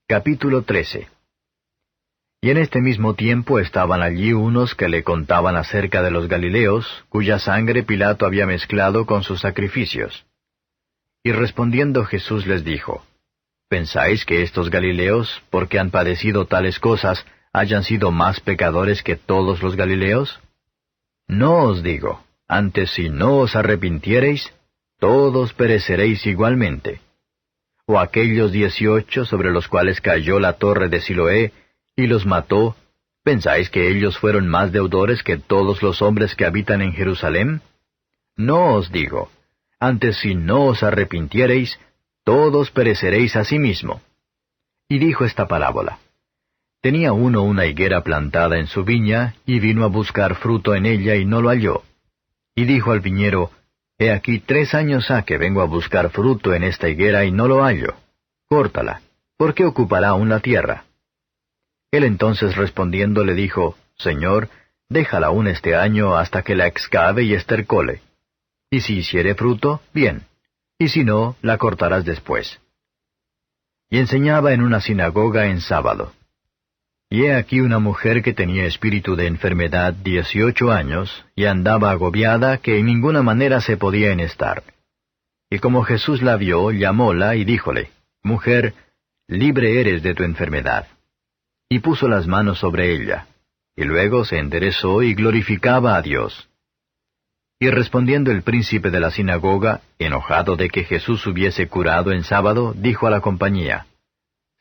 Capítulo 13. Y en este mismo tiempo estaban allí unos que le contaban acerca de los Galileos, cuya sangre Pilato había mezclado con sus sacrificios. Y respondiendo Jesús les dijo, ¿Pensáis que estos Galileos, porque han padecido tales cosas, hayan sido más pecadores que todos los Galileos? No os digo, antes si no os arrepintiereis, todos pereceréis igualmente. O aquellos 18 sobre los cuales cayó la torre de Siloé, y los mató, ¿pensáis que ellos fueron más deudores que todos los hombres que habitan en Jerusalem? No os digo, antes si no os arrepintiereis, todos pereceréis asimismo. Y dijo esta parábola. Tenía uno una higuera plantada en su viña, y vino a buscar fruto en ella y no lo halló. Y dijo al viñero, He aquí 3 años ha que vengo a buscar fruto en esta higuera y no lo hallo. Córtala, ¿por qué ocupará aún la tierra? Él entonces respondiendo le dijo, Señor, déjala aún este año hasta que la excave y estercole. Y si hiciere fruto, bien, y si no, la cortarás después. Y enseñaba en una sinagoga en sábado. Y he aquí una mujer que tenía espíritu de enfermedad 18 años, y andaba agobiada que en ninguna manera se podía enestar. Y como Jesús la vio, llamóla y díjole, Mujer, libre eres de tu enfermedad. Y puso las manos sobre ella, y luego se enderezó y glorificaba a Dios. Y respondiendo el príncipe de la sinagoga, enojado de que Jesús hubiese curado en sábado, dijo a la compañía,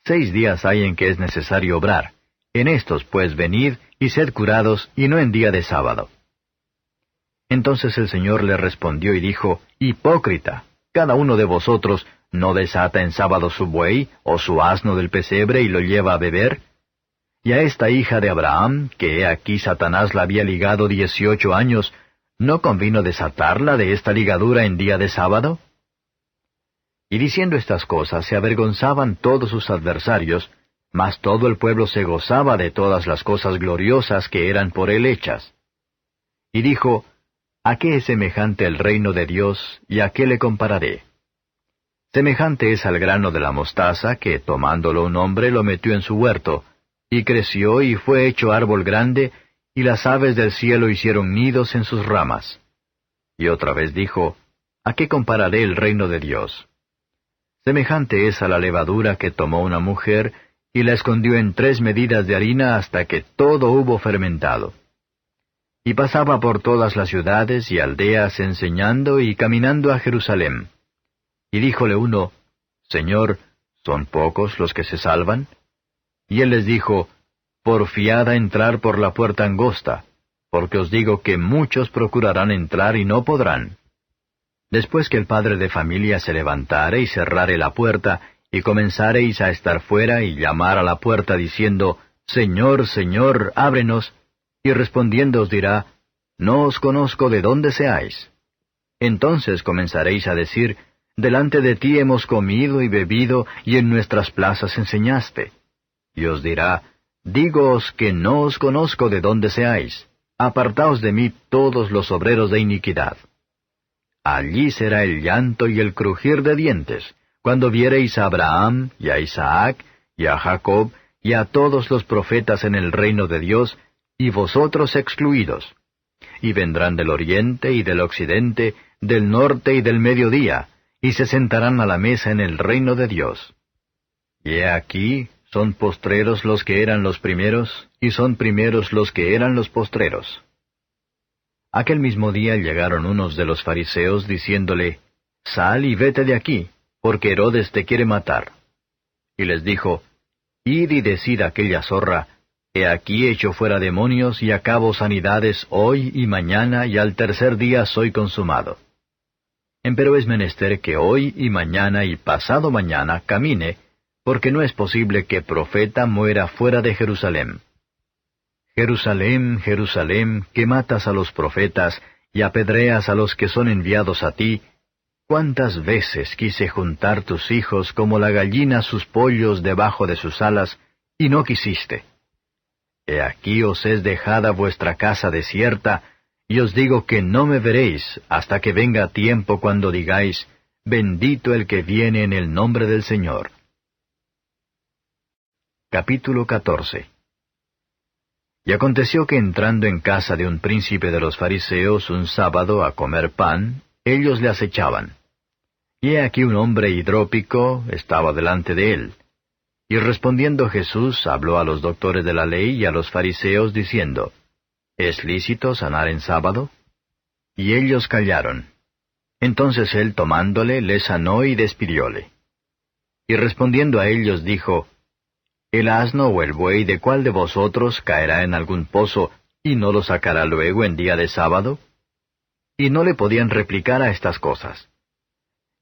6 días hay en que es necesario obrar. En estos pues venid y sed curados, y no en día de sábado. Entonces el Señor le respondió y dijo, Hipócrita, cada uno de vosotros no desata en sábado su buey o su asno del pesebre y lo lleva a beber. Y a esta hija de Abraham, que he aquí Satanás la había ligado 18 años, ¿no convino desatarla de esta ligadura en día de sábado? Y diciendo estas cosas se avergonzaban todos sus adversarios, mas todo el pueblo se gozaba de todas las cosas gloriosas que eran por él hechas. Y dijo, ¿A qué es semejante el reino de Dios, y a qué le compararé? Semejante es al grano de la mostaza, que tomándolo un hombre lo metió en su huerto, y creció y fue hecho árbol grande, y las aves del cielo hicieron nidos en sus ramas. Y otra vez dijo, ¿A qué compararé el reino de Dios? Semejante es a la levadura que tomó una mujer, y la escondió en 3 medidas de harina hasta que todo hubo fermentado. Y pasaba por todas las ciudades y aldeas enseñando y caminando a Jerusalén. Y díjole uno, Señor, ¿son pocos los que se salvan? Y él les dijo, Porfiad a entrar por la puerta angosta, porque os digo que muchos procurarán entrar y no podrán. Después que el padre de familia se levantare y cerrare la puerta, y comenzareis a estar fuera y llamar a la puerta diciendo, Señor, Señor, ábrenos, y respondiendo os dirá, No os conozco de dónde seáis. Entonces comenzaréis a decir, Delante de ti hemos comido y bebido, y en nuestras plazas enseñaste. Y os dirá, Dígoos que no os conozco de dónde seáis. Apartaos de mí todos los obreros de iniquidad. Allí será el llanto y el crujir de dientes, cuando viereis a Abraham, y a Isaac, y a Jacob, y a todos los profetas en el reino de Dios, y vosotros excluidos. Y vendrán del oriente y del occidente, del norte y del mediodía, y se sentarán a la mesa en el reino de Dios. Y he aquí, son postreros los que eran los primeros, y son primeros los que eran los postreros. Aquel mismo día llegaron unos de los fariseos diciéndole, Sal y vete de aquí, porque Herodes te quiere matar. Y les dijo, Id y decid a aquella zorra, He aquí echo fuera demonios y acabo sanidades hoy y mañana, y al tercer día soy consumado. Empero es menester que hoy y mañana y pasado mañana camine, porque no es posible que profeta muera fuera de Jerusalén. Jerusalem, Jerusalem, que matas a los profetas y apedreas a los que son enviados a ti, ¿cuántas veces quise juntar tus hijos como la gallina sus pollos debajo de sus alas, y no quisiste? He aquí os es dejada vuestra casa desierta, y os digo que no me veréis hasta que venga tiempo cuando digáis, Bendito el que viene en el nombre del Señor. Capítulo 14. Y aconteció que entrando en casa de un príncipe de los fariseos un sábado a comer pan, ellos le acechaban. Y he aquí un hombre hidrópico estaba delante de él. Y respondiendo Jesús habló a los doctores de la ley y a los fariseos diciendo, ¿Es lícito sanar en sábado? Y ellos callaron. Entonces él tomándole le sanó y despidióle. Y respondiendo a ellos dijo, ¿El asno o el buey de cuál de vosotros caerá en algún pozo y no lo sacará luego en día de sábado? Y no le podían replicar a estas cosas.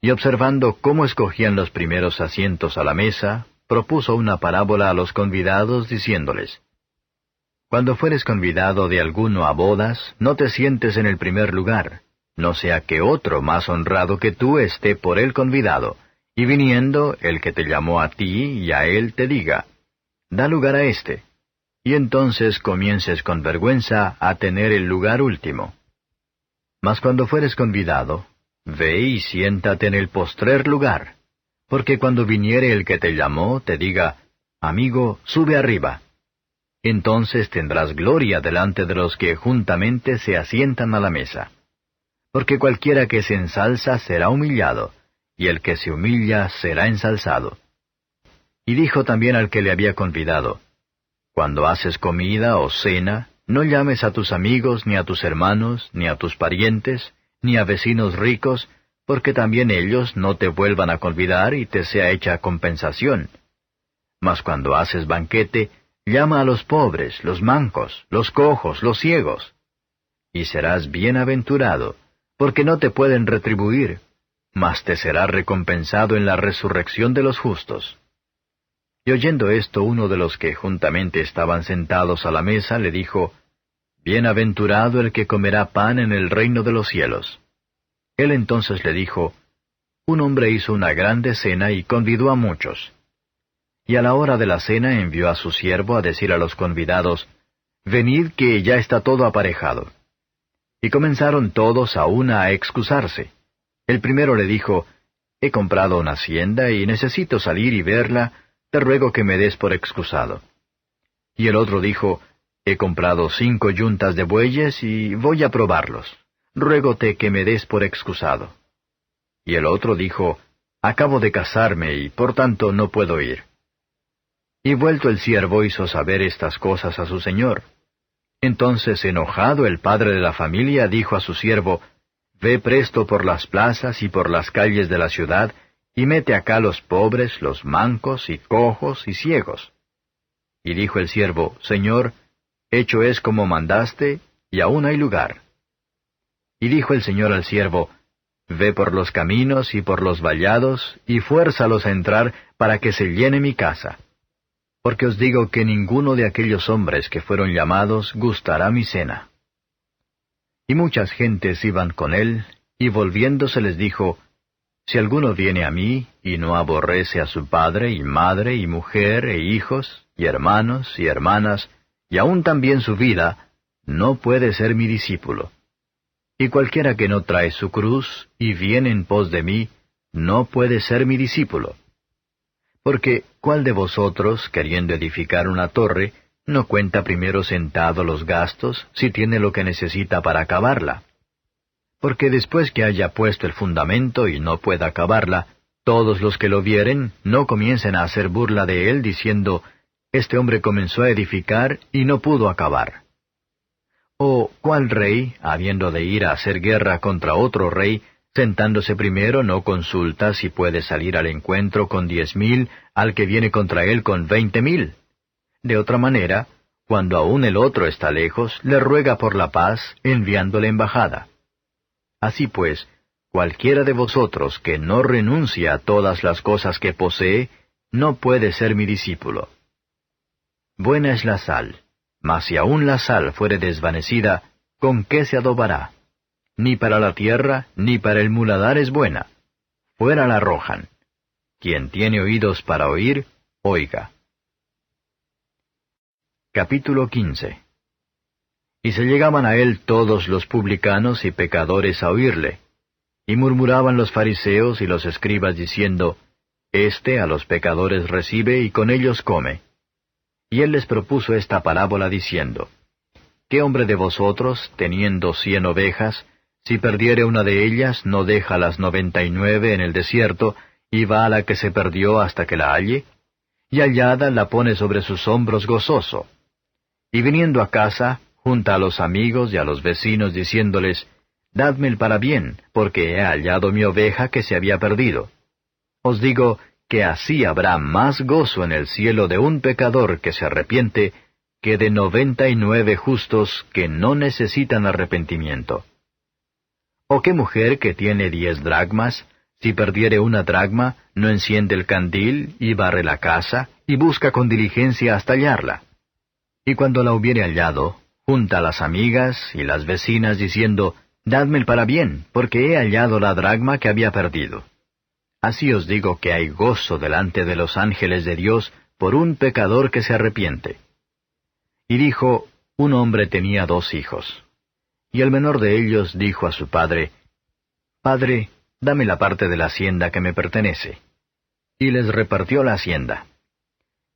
Y observando cómo escogían los primeros asientos a la mesa, propuso una parábola a los convidados, diciéndoles, Cuando fueres convidado de alguno a bodas, no te sientes en el primer lugar, no sea que otro más honrado que tú esté por él convidado, y viniendo el que te llamó a ti y a él te diga, da lugar a éste, y entonces comiences con vergüenza a tener el lugar último. Mas cuando fueres convidado, ve y siéntate en el postrer lugar, porque cuando viniere el que te llamó, te diga, amigo, sube arriba. Entonces tendrás gloria delante de los que juntamente se asientan a la mesa. Porque cualquiera que se ensalza será humillado, y el que se humilla será ensalzado. Y dijo también al que le había convidado, Cuando haces comida o cena, no llames a tus amigos, ni a tus hermanos, ni a tus parientes, ni a vecinos ricos, porque también ellos no te vuelvan a convidar y te sea hecha compensación. Mas cuando haces banquete, llama a los pobres, los mancos, los cojos, los ciegos. Y serás bienaventurado, porque no te pueden retribuir, mas te será recompensado en la resurrección de los justos. Y oyendo esto, uno de los que juntamente estaban sentados a la mesa le dijo, Bienaventurado el que comerá pan en el reino de los cielos. Él entonces le dijo, Un hombre hizo una grande cena y convidó a muchos. Y a la hora de la cena envió a su siervo a decir a los convidados, Venid que ya está todo aparejado. Y comenzaron todos a una a excusarse. El primero le dijo, He comprado una hacienda y necesito salir y verla, te ruego que me des por excusado. Y el otro dijo, He comprado 5 yuntas de bueyes y voy a probarlos. Ruégote que me des por excusado. Y el otro dijo, Acabo de casarme y por tanto no puedo ir. Y vuelto el siervo hizo saber estas cosas a su señor. Entonces enojado el padre de la familia dijo a su siervo, Ve presto por las plazas y por las calles de la ciudad, y mete acá los pobres, los mancos y cojos y ciegos. Y dijo el siervo, Señor, hecho es como mandaste, y aún hay lugar. Y dijo el Señor al siervo, Ve por los caminos y por los vallados, y fuérzalos a entrar para que se llene mi casa. Porque os digo que ninguno de aquellos hombres que fueron llamados gustará mi cena. Y muchas gentes iban con él, y volviéndose les dijo, Si alguno viene a mí, y no aborrece a su padre, y madre, y mujer, e hijos, y hermanos, y hermanas, y aun también su vida, no puede ser mi discípulo. Y cualquiera que no trae su cruz, y viene en pos de mí, no puede ser mi discípulo. Porque, ¿cuál de vosotros, queriendo edificar una torre, no cuenta primero sentado los gastos, si tiene lo que necesita para acabarla? Porque después que haya puesto el fundamento y no pueda acabarla, todos los que lo vieren no comiencen a hacer burla de él, diciendo, Este hombre comenzó a edificar y no pudo acabar. ¿O cuál rey, habiendo de ir a hacer guerra contra otro rey, sentándose primero no consulta si puede salir al encuentro con 10,000 al que viene contra él con 20,000? De otra manera, cuando aún el otro está lejos, le ruega por la paz, enviándole embajada. Así pues, cualquiera de vosotros que no renuncia a todas las cosas que posee, no puede ser mi discípulo. Buena es la sal, mas si aún la sal fuere desvanecida, ¿con qué se adobará? Ni para la tierra, ni para el muladar es buena. Fuera la arrojan. Quien tiene oídos para oír, oiga. Capítulo 15. Y se llegaban a él todos los publicanos y pecadores a oírle. Y murmuraban los fariseos y los escribas diciendo, Este a los pecadores recibe y con ellos come. Y él les propuso esta parábola diciendo, ¿Qué hombre de vosotros, teniendo 100 ovejas, si perdiere una de ellas, no deja las 99 en el desierto, y va a la que se perdió hasta que la halle? Y hallada la pone sobre sus hombros gozoso. Y viniendo a casa, junta a los amigos y a los vecinos, diciéndoles, Dadme el parabién, porque he hallado mi oveja que se había perdido. Os digo que así habrá más gozo en el cielo de un pecador que se arrepiente, que de 99 justos que no necesitan arrepentimiento. ¿O qué mujer que tiene 10 dracmas, si perdiere una dracma, no enciende el candil, y barre la casa, y busca con diligencia hasta hallarla? Y cuando la hubiere hallado, junta a las amigas y las vecinas, diciendo, Dadme el parabién, porque he hallado la dracma que había perdido. Así os digo que hay gozo delante de los ángeles de Dios por un pecador que se arrepiente. Y dijo, un hombre tenía 2 hijos. Y el menor de ellos dijo a su padre, Padre, dame la parte de la hacienda que me pertenece. Y les repartió la hacienda.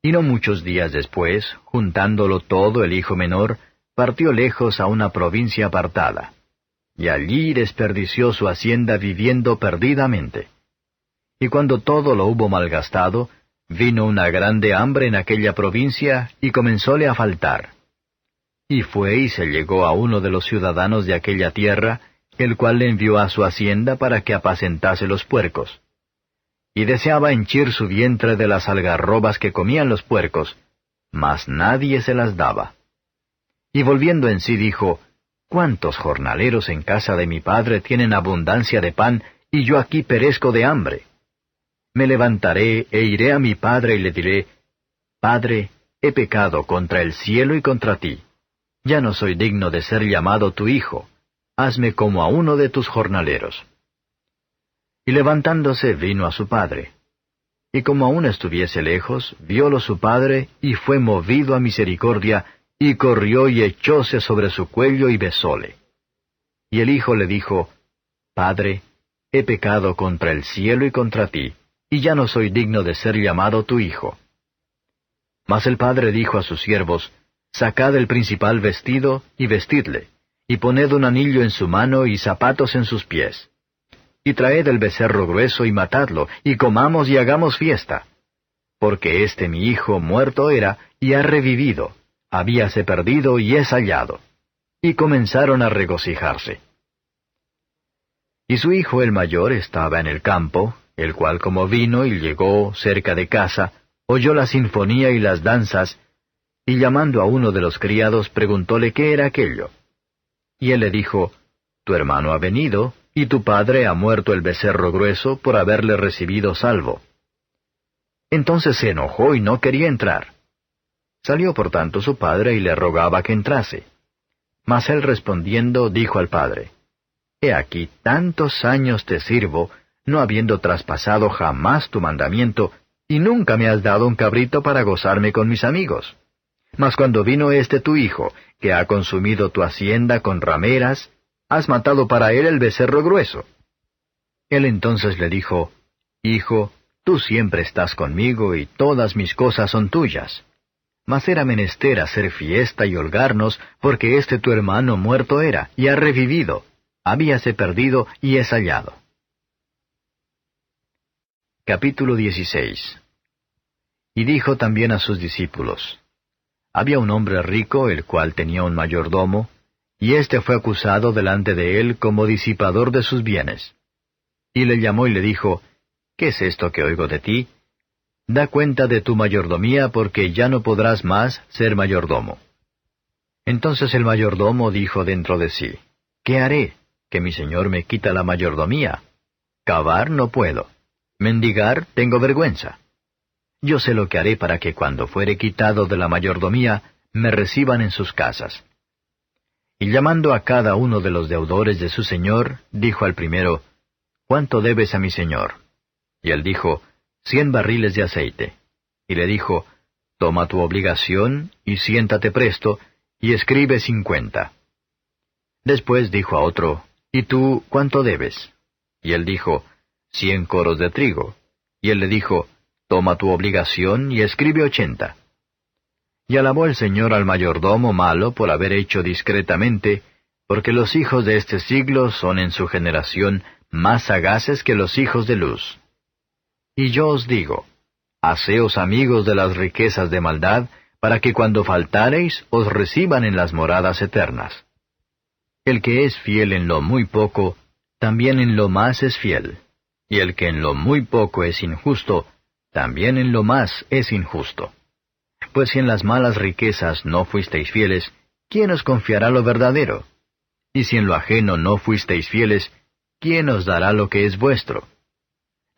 Y no muchos días después, juntándolo todo el hijo menor, partió lejos a una provincia apartada. Y allí desperdició su hacienda viviendo perdidamente. Y cuando todo lo hubo malgastado, vino una grande hambre en aquella provincia, y comenzóle a faltar. Y fue y se llegó a uno de los ciudadanos de aquella tierra, el cual le envió a su hacienda para que apacentase los puercos. Y deseaba henchir su vientre de las algarrobas que comían los puercos, mas nadie se las daba. Y volviendo en sí dijo, ¿Cuántos jornaleros en casa de mi padre tienen abundancia de pan, y yo aquí perezco de hambre? Me levantaré e iré a mi padre y le diré, Padre, he pecado contra el cielo y contra ti. Ya no soy digno de ser llamado tu hijo. Hazme como a uno de tus jornaleros. Y levantándose vino a su padre. Y como aún estuviese lejos, viólo su padre, y fue movido a misericordia, y corrió y echóse sobre su cuello y besóle. Y el hijo le dijo, Padre, he pecado contra el cielo y contra ti, y ya no soy digno de ser llamado tu hijo. Mas el padre dijo a sus siervos, Sacad el principal vestido, y vestidle, y poned un anillo en su mano y zapatos en sus pies. Y traed el becerro grueso y matadlo, y comamos y hagamos fiesta. Porque este mi hijo muerto era, y ha revivido, habíase perdido y es hallado. Y comenzaron a regocijarse. Y su hijo el mayor estaba en el campo, el cual como vino y llegó cerca de casa, oyó la sinfonía y las danzas, y llamando a uno de los criados preguntóle qué era aquello. Y él le dijo, Tu hermano ha venido, y tu padre ha muerto el becerro grueso por haberle recibido salvo. Entonces se enojó y no quería entrar. Salió por tanto su padre y le rogaba que entrase. Mas él respondiendo dijo al padre, He aquí tantos años te sirvo, no habiendo traspasado jamás tu mandamiento, y nunca me has dado un cabrito para gozarme con mis amigos. Mas cuando vino este tu hijo, que ha consumido tu hacienda con rameras, has matado para él el becerro grueso. Él entonces le dijo, Hijo, tú siempre estás conmigo y todas mis cosas son tuyas. Mas era menester hacer fiesta y holgarnos, porque este tu hermano muerto era, y ha revivido, habíase perdido y es hallado. Capítulo 16. Y dijo también a sus discípulos, Había un hombre rico, el cual tenía un mayordomo, y éste fue acusado delante de él como disipador de sus bienes. Y le llamó y le dijo, ¿Qué es esto que oigo de ti? Da cuenta de tu mayordomía, porque ya no podrás más ser mayordomo. Entonces el mayordomo dijo dentro de sí, ¿Qué haré? Que mi señor me quita la mayordomía. Cavar no puedo. Mendigar tengo vergüenza. Yo sé lo que haré para que cuando fuere quitado de la mayordomía, me reciban en sus casas. Y llamando a cada uno de los deudores de su señor, dijo al primero, ¿Cuánto debes a mi señor? Y él dijo, 100 barriles de aceite. Y le dijo, Toma tu obligación, y siéntate presto, y escribe 50. Después dijo a otro, ¿Y tú cuánto debes? Y él dijo, 100 coros de trigo. Y él le dijo, Toma tu obligación, y escribe 80. Y alabó el Señor al mayordomo malo por haber hecho discretamente, porque los hijos de este siglo son en su generación más sagaces que los hijos de luz. Y yo os digo, haceos amigos de las riquezas de maldad, para que cuando faltareis os reciban en las moradas eternas. El que es fiel en lo muy poco, también en lo más es fiel, y el que en lo muy poco es injusto, también en lo más es injusto. Pues si en las malas riquezas no fuisteis fieles, ¿quién os confiará lo verdadero? Y si en lo ajeno no fuisteis fieles, ¿quién os dará lo que es vuestro?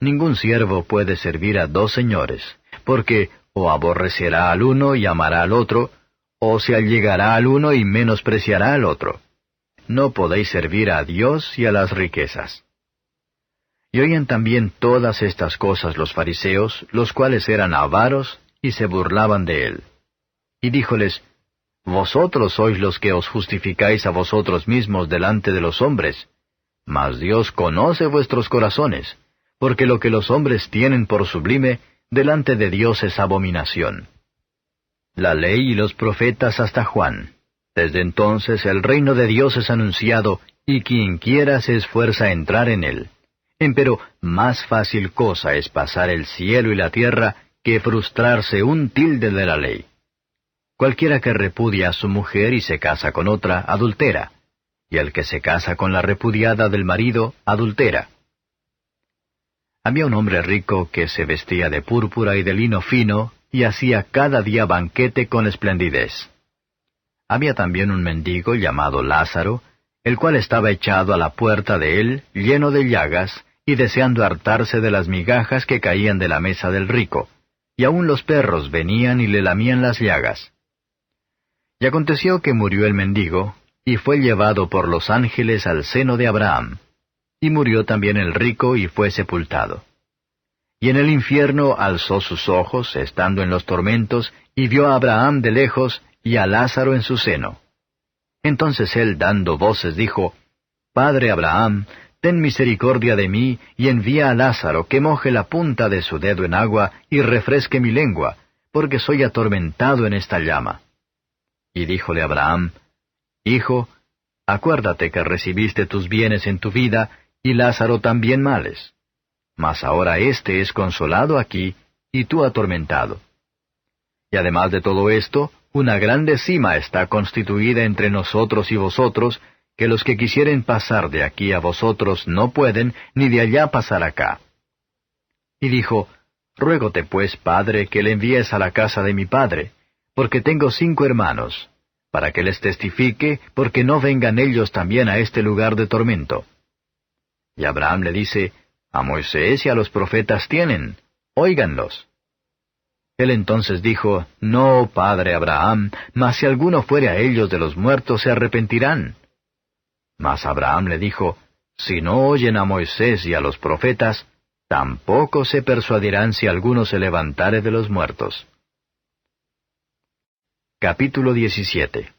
Ningún siervo puede servir a dos señores, porque o aborrecerá al uno y amará al otro, o se allegará al uno y menospreciará al otro. No podéis servir a Dios y a las riquezas. Y oían también todas estas cosas los fariseos, los cuales eran avaros, y se burlaban de él. Y díjoles, Vosotros sois los que os justificáis a vosotros mismos delante de los hombres, mas Dios conoce vuestros corazones, porque lo que los hombres tienen por sublime, delante de Dios es abominación. La ley y los profetas hasta Juan. Desde entonces el reino de Dios es anunciado, y quien quiera se esfuerza a entrar en él. Empero más fácil cosa es pasar el cielo y la tierra, que frustrarse un tilde de la ley. Cualquiera que repudia a su mujer y se casa con otra, adultera, y el que se casa con la repudiada del marido, adultera. Había un hombre rico que se vestía de púrpura y de lino fino, y hacía cada día banquete con esplendidez. Había también un mendigo llamado Lázaro, el cual estaba echado a la puerta de él, lleno de llagas, y deseando hartarse de las migajas que caían de la mesa del rico, y aun los perros venían y le lamían las llagas. Y aconteció que murió el mendigo, y fue llevado por los ángeles al seno de Abraham. Y murió también el rico y fue sepultado. Y en el infierno alzó sus ojos, estando en los tormentos, y vio a Abraham de lejos, y a Lázaro en su seno. Entonces él, dando voces, dijo, Padre Abraham, ten misericordia de mí, y envía a Lázaro, que moje la punta de su dedo en agua, y refresque mi lengua, porque soy atormentado en esta llama. Y díjole Abraham, Hijo, acuérdate que recibiste tus bienes en tu vida, y Lázaro también males. Mas ahora éste es consolado aquí, y tú atormentado. Y además de todo esto, una grande cima está constituida entre nosotros y vosotros, que los que quisieren pasar de aquí a vosotros no pueden, ni de allá pasar acá. Y dijo, Ruégote pues, Padre, que le envíes a la casa de mi padre, porque tengo 5 hermanos, para que les testifique, porque no vengan ellos también a este lugar de tormento. Y Abraham le dice, A Moisés y a los profetas tienen, óiganlos. Él entonces dijo, No, padre Abraham, mas si alguno fuere a ellos de los muertos se arrepentirán. Mas Abraham le dijo, Si no oyen a Moisés y a los profetas, tampoco se persuadirán si alguno se levantare de los muertos. Capítulo 17.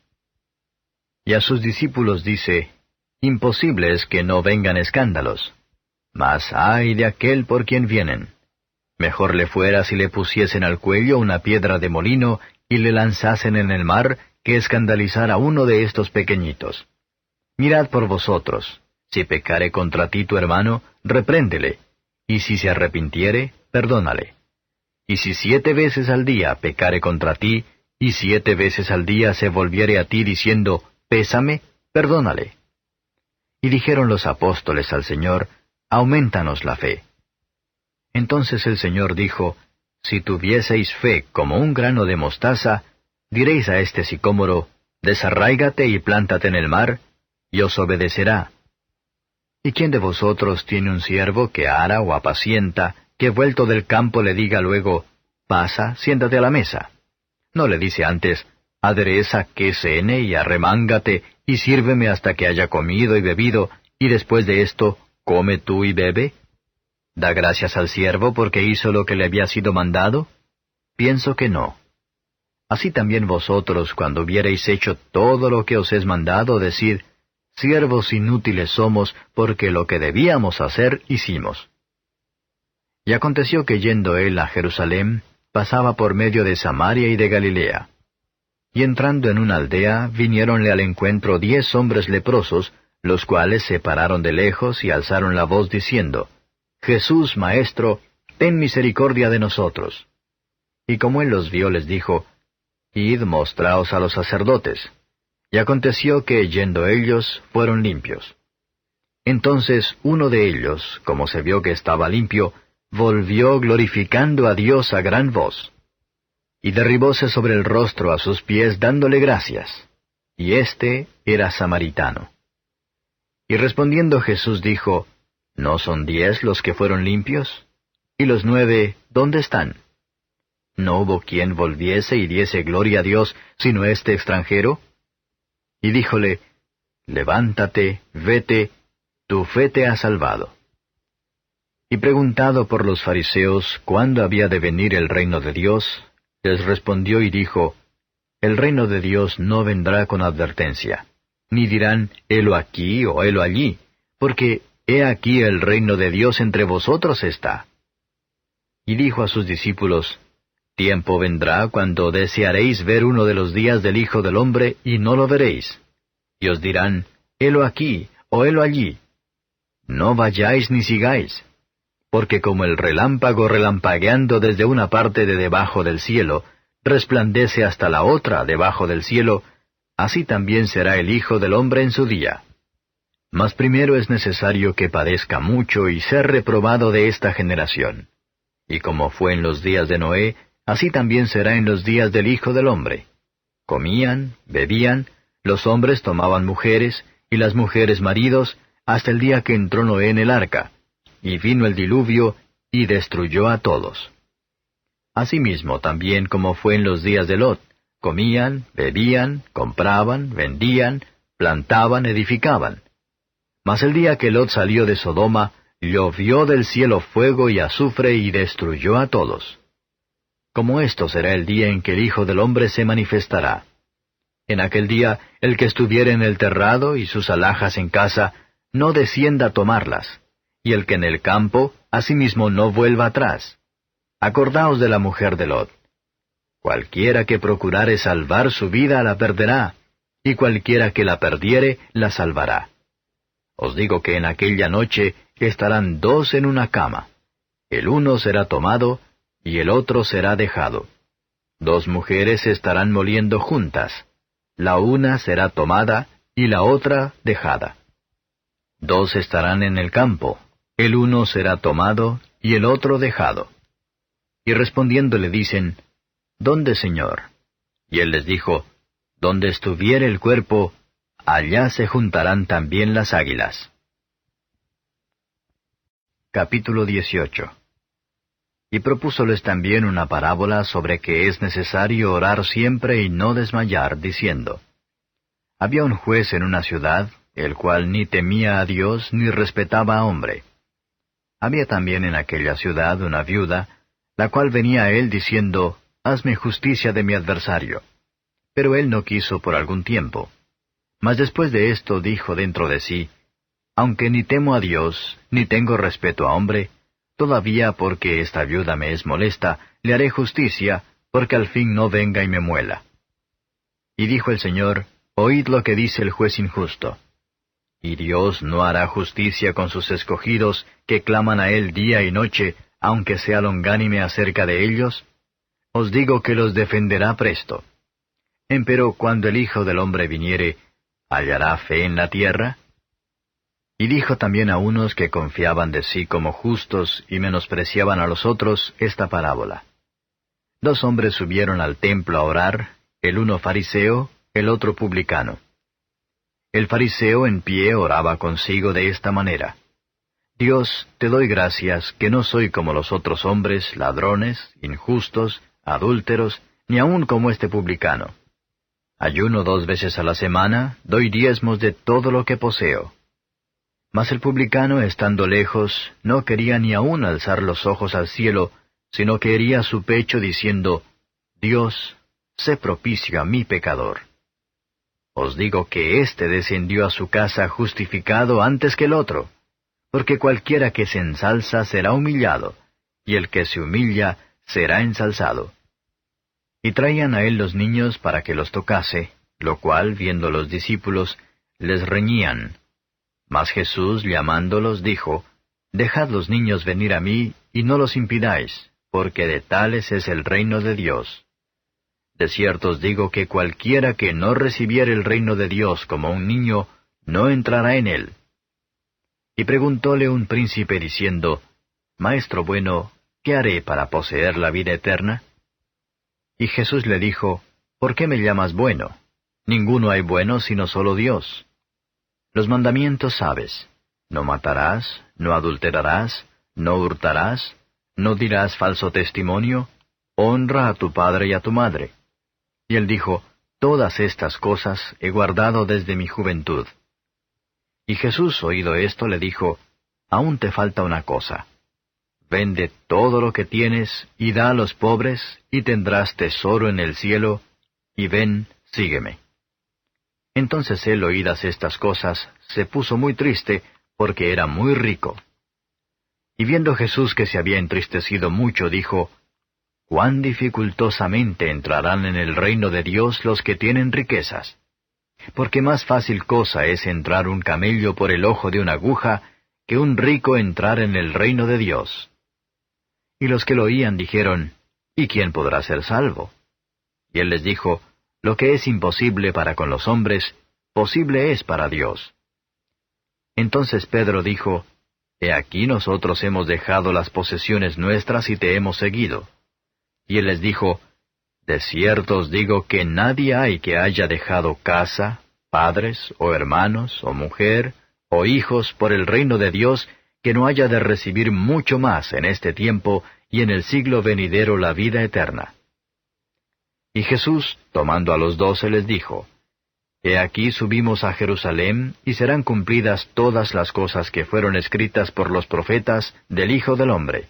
Y a sus discípulos dice, Imposible es que no vengan escándalos. Mas ay de aquel por quien vienen. Mejor le fuera si le pusiesen al cuello una piedra de molino y le lanzasen en el mar, que escandalizar a uno de estos pequeñitos. Mirad por vosotros, si pecare contra ti tu hermano, repréndele, y si se arrepintiere, perdónale. Y si 7 veces al día pecare contra ti, y 7 veces al día se volviere a ti diciendo, Pésame, perdónale. Y dijeron los apóstoles al Señor, Aumentanos la fe. Entonces el Señor dijo, Si tuvieseis fe como un grano de mostaza, diréis a este sicómoro, Desarráigate y plántate en el mar, y os obedecerá. ¿Y quién de vosotros tiene un siervo que ara o apacienta, que vuelto del campo le diga luego, Pasa, siéntate a la mesa? ¿No le dice antes, Adereza que cene y arremángate, y sírveme hasta que haya comido y bebido, y después de esto, come tú y bebe? ¿Da gracias al siervo porque hizo lo que le había sido mandado? Pienso que no. Así también vosotros, cuando hubiereis hecho todo lo que os es mandado, decid, Siervos inútiles somos, porque lo que debíamos hacer, hicimos. Y aconteció que yendo él a Jerusalén, pasaba por medio de Samaria y de Galilea. Y entrando en una aldea, viniéronle al encuentro 10 hombres leprosos, los cuales se pararon de lejos y alzaron la voz diciendo, Jesús, Maestro, ten misericordia de nosotros. Y como él los vio, les dijo, Id, mostraos a los sacerdotes. Y aconteció que, yendo ellos, fueron limpios. Entonces uno de ellos, como se vio que estaba limpio, volvió glorificando a Dios a gran voz. Y derribóse sobre el rostro a sus pies dándole gracias. Y éste era samaritano. Y respondiendo Jesús dijo, ¿No son 10 los que fueron limpios? ¿Y los 9, dónde están? ¿No hubo quien volviese y diese gloria a Dios, sino este extranjero? Y díjole, Levántate, vete, tu fe te ha salvado. Y preguntado por los fariseos cuándo había de venir el reino de Dios, les respondió y dijo, El reino de Dios no vendrá con advertencia, ni dirán, helo aquí o helo allí, porque he aquí el reino de Dios entre vosotros está. Y dijo a sus discípulos, Tiempo vendrá cuando desearéis ver uno de los días del Hijo del Hombre, y no lo veréis. Y os dirán, helo aquí o helo allí. No vayáis ni sigáis. Porque como el relámpago relampagueando desde una parte de debajo del cielo, resplandece hasta la otra debajo del cielo, así también será el Hijo del Hombre en su día. Mas primero es necesario que padezca mucho y ser reprobado de esta generación. Y como fue en los días de Noé, así también será en los días del Hijo del Hombre. Comían, bebían, los hombres tomaban mujeres, y las mujeres maridos, hasta el día que entró Noé en el arca, y vino el diluvio, y destruyó a todos. Asimismo también como fue en los días de Lot, comían, bebían, compraban, vendían, plantaban, edificaban. Mas el día que Lot salió de Sodoma, llovió del cielo fuego y azufre y destruyó a todos. Como esto será el día en que el Hijo del Hombre se manifestará. En aquel día, el que estuviere en el terrado y sus alhajas en casa, no descienda a tomarlas, y el que en el campo, asimismo no vuelva atrás. Acordaos de la mujer de Lot. Cualquiera que procurare salvar su vida la perderá, y cualquiera que la perdiere la salvará. Os digo que en aquella noche estarán 2 en una cama. El uno será tomado, y el otro será dejado. 2 mujeres estarán moliendo juntas. La una será tomada, y la otra dejada. 2 estarán en el campo. El uno será tomado, y el otro dejado. Y respondiendo le dicen, ¿Dónde, Señor? Y él les dijo, Donde estuviere el cuerpo, allá se juntarán también las águilas. Capítulo 18. Y propúsoles también una parábola sobre que es necesario orar siempre y no desmayar, diciendo, Había un juez en una ciudad, el cual ni temía a Dios ni respetaba a hombre. Había también en aquella ciudad una viuda, la cual venía a él diciendo, Hazme justicia de mi adversario. Pero él no quiso por algún tiempo. Mas después de esto dijo dentro de sí, Aunque ni temo a Dios, ni tengo respeto a hombre, todavía porque esta viuda me es molesta, le haré justicia, porque al fin no venga y me muela. Y dijo el Señor, Oíd lo que dice el juez injusto. ¿Y Dios no hará justicia con sus escogidos, que claman a Él día y noche, aunque sea longánime acerca de ellos? Os digo que los defenderá presto. Empero cuando el Hijo del Hombre viniere, ¿hallará fe en la tierra? Y dijo también a unos que confiaban de sí como justos y menospreciaban a los otros esta parábola. 2 hombres subieron al templo a orar, el uno fariseo, el otro publicano. El fariseo en pie oraba consigo de esta manera: Dios, te doy gracias que no soy como los otros hombres, ladrones, injustos, adúlteros, ni aun como este publicano. Ayuno 2 veces a la semana, doy diezmos de todo lo que poseo. Mas el publicano, estando lejos, no quería ni aun alzar los ojos al cielo, sino que hería su pecho diciendo, Dios, sé propicio a mi pecador. Os digo que éste descendió a su casa justificado antes que el otro, porque cualquiera que se ensalza será humillado, y el que se humilla será ensalzado. Y traían a él los niños para que los tocase, lo cual, viendo los discípulos, les reñían. Mas Jesús, llamándolos, dijo, Dejad los niños venir a mí, y no los impidáis, porque de tales es el reino de Dios. De cierto os digo que cualquiera que no recibiere el reino de Dios como un niño, no entrará en él. Y preguntóle un príncipe diciendo, Maestro bueno, ¿qué haré para poseer la vida eterna? Y Jesús le dijo, ¿Por qué me llamas bueno? Ninguno hay bueno sino solo Dios. Los mandamientos sabes, no matarás, no adulterarás, no hurtarás, no dirás falso testimonio, honra a tu padre y a tu madre. Y él dijo, Todas estas cosas he guardado desde mi juventud. Y Jesús, oído esto, le dijo, Aún te falta una cosa. Vende todo lo que tienes y da a los pobres, y tendrás tesoro en el cielo, y ven, sígueme. Entonces él, oídas estas cosas, se puso muy triste, porque era muy rico. Y viendo Jesús que se había entristecido mucho, dijo, Cuán dificultosamente entrarán en el reino de Dios los que tienen riquezas. Porque más fácil cosa es entrar un camello por el ojo de una aguja, que un rico entrar en el reino de Dios. Y los que lo oían dijeron, ¿Y quién podrá ser salvo? Y él les dijo, Lo que es imposible para con los hombres, posible es para Dios. Entonces Pedro dijo, He aquí nosotros hemos dejado las posesiones nuestras y te hemos seguido. Y él les dijo, De cierto os digo que nadie hay que haya dejado casa, padres, o hermanos, o mujer, o hijos por el reino de Dios, que no haya de recibir mucho más en este tiempo y en el siglo venidero la vida eterna. Y Jesús, tomando a los 12, les dijo, He aquí subimos a Jerusalén, y serán cumplidas todas las cosas que fueron escritas por los profetas del Hijo del Hombre.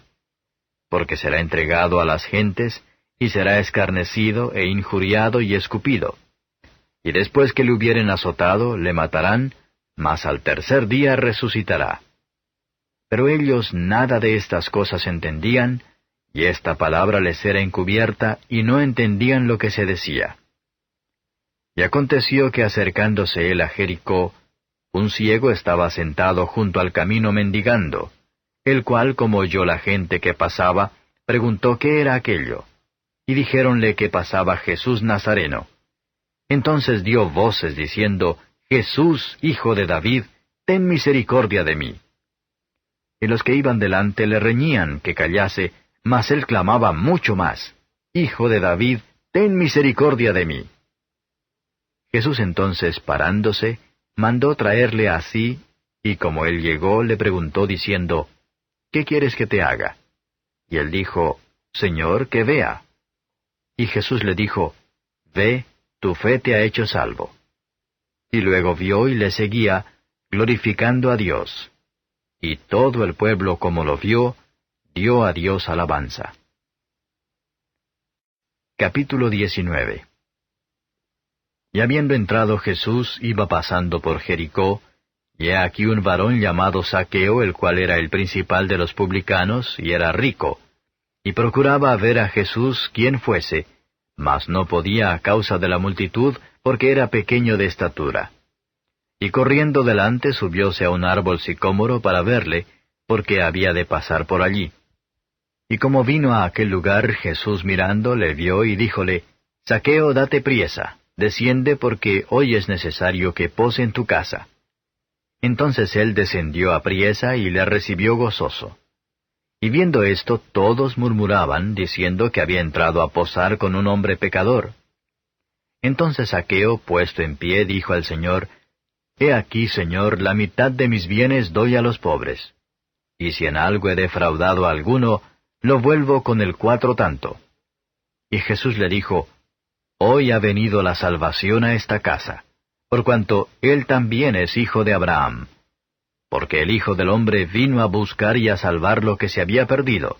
Porque será entregado a las gentes, y será escarnecido, e injuriado, y escupido. Y después que le hubieren azotado, le matarán, mas al tercer día resucitará. Pero ellos nada de estas cosas entendían, y esta palabra les era encubierta, y no entendían lo que se decía. Y aconteció que acercándose él a Jericó, un ciego estaba sentado junto al camino mendigando, el cual, como oyó la gente que pasaba, preguntó qué era aquello. Y dijéronle que pasaba Jesús Nazareno. Entonces dio voces diciendo, Jesús, Hijo de David, ten misericordia de mí. Y los que iban delante le reñían que callase, mas él clamaba mucho más, Hijo de David, ten misericordia de mí. Jesús entonces, parándose, mandó traerle así, y como él llegó, le preguntó diciendo, ¿Qué quieres que te haga? Y él dijo, Señor, que vea. Y Jesús le dijo, Ve, tu fe te ha hecho salvo. Y luego vio y le seguía, glorificando a Dios. Y todo el pueblo, como lo vio, dio a Dios alabanza. Capítulo 19. Y habiendo entrado Jesús, iba pasando por Jericó, y he aquí un varón llamado Zaqueo, el cual era el principal de los publicanos, y era rico, y procuraba ver a Jesús quién fuese, mas no podía a causa de la multitud, porque era pequeño de estatura. Y corriendo delante subióse a un árbol sicómoro para verle, porque había de pasar por allí. Y como vino a aquel lugar, Jesús mirando le vio y díjole, Zaqueo, date priesa, desciende porque hoy es necesario que pose en tu casa. Entonces él descendió apriesa y le recibió gozoso. Y viendo esto, todos murmuraban, diciendo que había entrado a posar con un hombre pecador. Entonces Zaqueo, puesto en pie, dijo al Señor, He aquí, Señor, la mitad de mis bienes doy a los pobres. Y si en algo he defraudado a alguno, lo vuelvo con el 4 tanto. Y Jesús le dijo, Hoy ha venido la salvación a esta casa, por cuanto él también es hijo de Abraham. Porque el Hijo del Hombre vino a buscar y a salvar lo que se había perdido.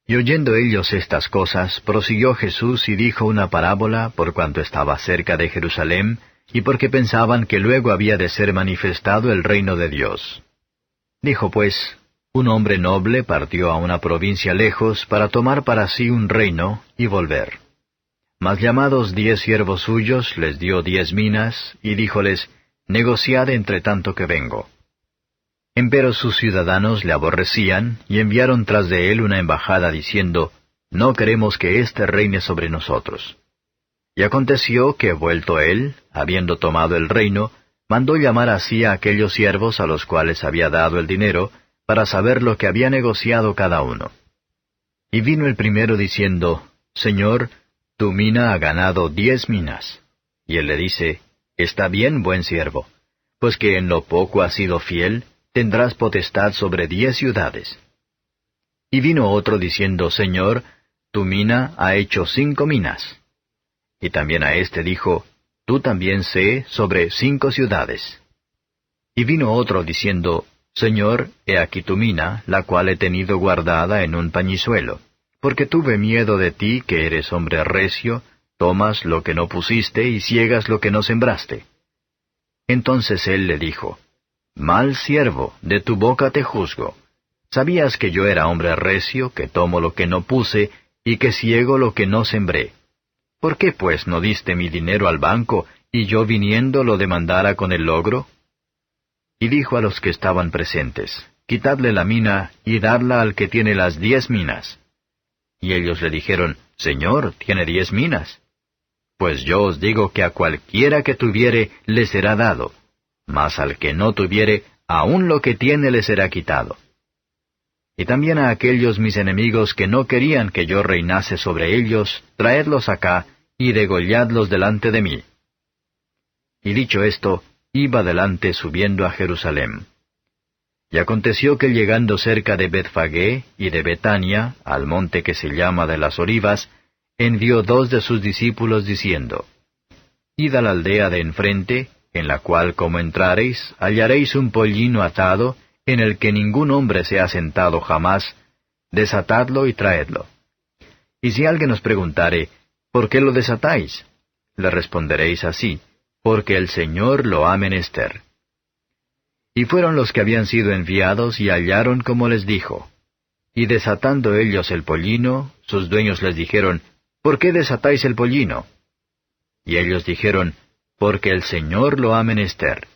Y oyendo ellos estas cosas, prosiguió Jesús y dijo una parábola, por cuanto estaba cerca de Jerusalén, y porque pensaban que luego había de ser manifestado el reino de Dios. Dijo pues, un hombre noble partió a una provincia lejos para tomar para sí un reino y volver. Mas llamados 10 siervos suyos, les dio 10 minas, y díjoles, negociad entre tanto que vengo. Empero sus ciudadanos le aborrecían, y enviaron tras de él una embajada diciendo, no queremos que éste reine sobre nosotros. Y aconteció que, vuelto él, habiendo tomado el reino, mandó llamar así a aquellos siervos a los cuales había dado el dinero, para saber lo que había negociado cada uno. Y vino el primero diciendo, Señor, tu mina ha ganado 10 minas. Y él le dice, está bien, buen siervo, pues que en lo poco has sido fiel, tendrás potestad sobre 10 ciudades. Y vino otro diciendo, Señor, tu mina ha hecho 5 minas. Y también a éste dijo, tú también sé sobre 5 ciudades. Y vino otro diciendo, Señor, he aquí tu mina, la cual he tenido guardada en un pañizuelo, porque tuve miedo de ti, que eres hombre recio, tomas lo que no pusiste y ciegas lo que no sembraste. Entonces él le dijo, mal siervo, de tu boca te juzgo. ¿Sabías que yo era hombre recio, que tomo lo que no puse, y que ciego lo que no sembré? ¿Por qué pues no diste mi dinero al banco, y yo viniendo lo demandara con el logro? Y dijo a los que estaban presentes, quitadle la mina, y dadla al que tiene las 10 minas. Y ellos le dijeron, Señor, tiene 10 minas. Pues yo os digo que a cualquiera que tuviere le será dado, mas al que no tuviere, aun lo que tiene le será quitado. Y también a aquellos mis enemigos que no querían que yo reinase sobre ellos, traedlos acá, y degolladlos delante de mí. Y dicho esto, iba delante subiendo a Jerusalén. Y aconteció que llegando cerca de Betfagé y de Betania, al monte que se llama de las Olivas, envió 2 de sus discípulos diciendo, id a la aldea de enfrente, en la cual como entrareis, hallaréis un pollino atado, en el que ningún hombre se ha sentado jamás, desatadlo y traedlo. Y si alguien os preguntare, ¿por qué lo desatáis? Le responderéis así, porque el Señor lo ha menester. Y fueron los que habían sido enviados y hallaron como les dijo. Y desatando ellos el pollino, sus dueños les dijeron, ¿por qué desatáis el pollino? Y ellos dijeron, porque el Señor lo ha menester.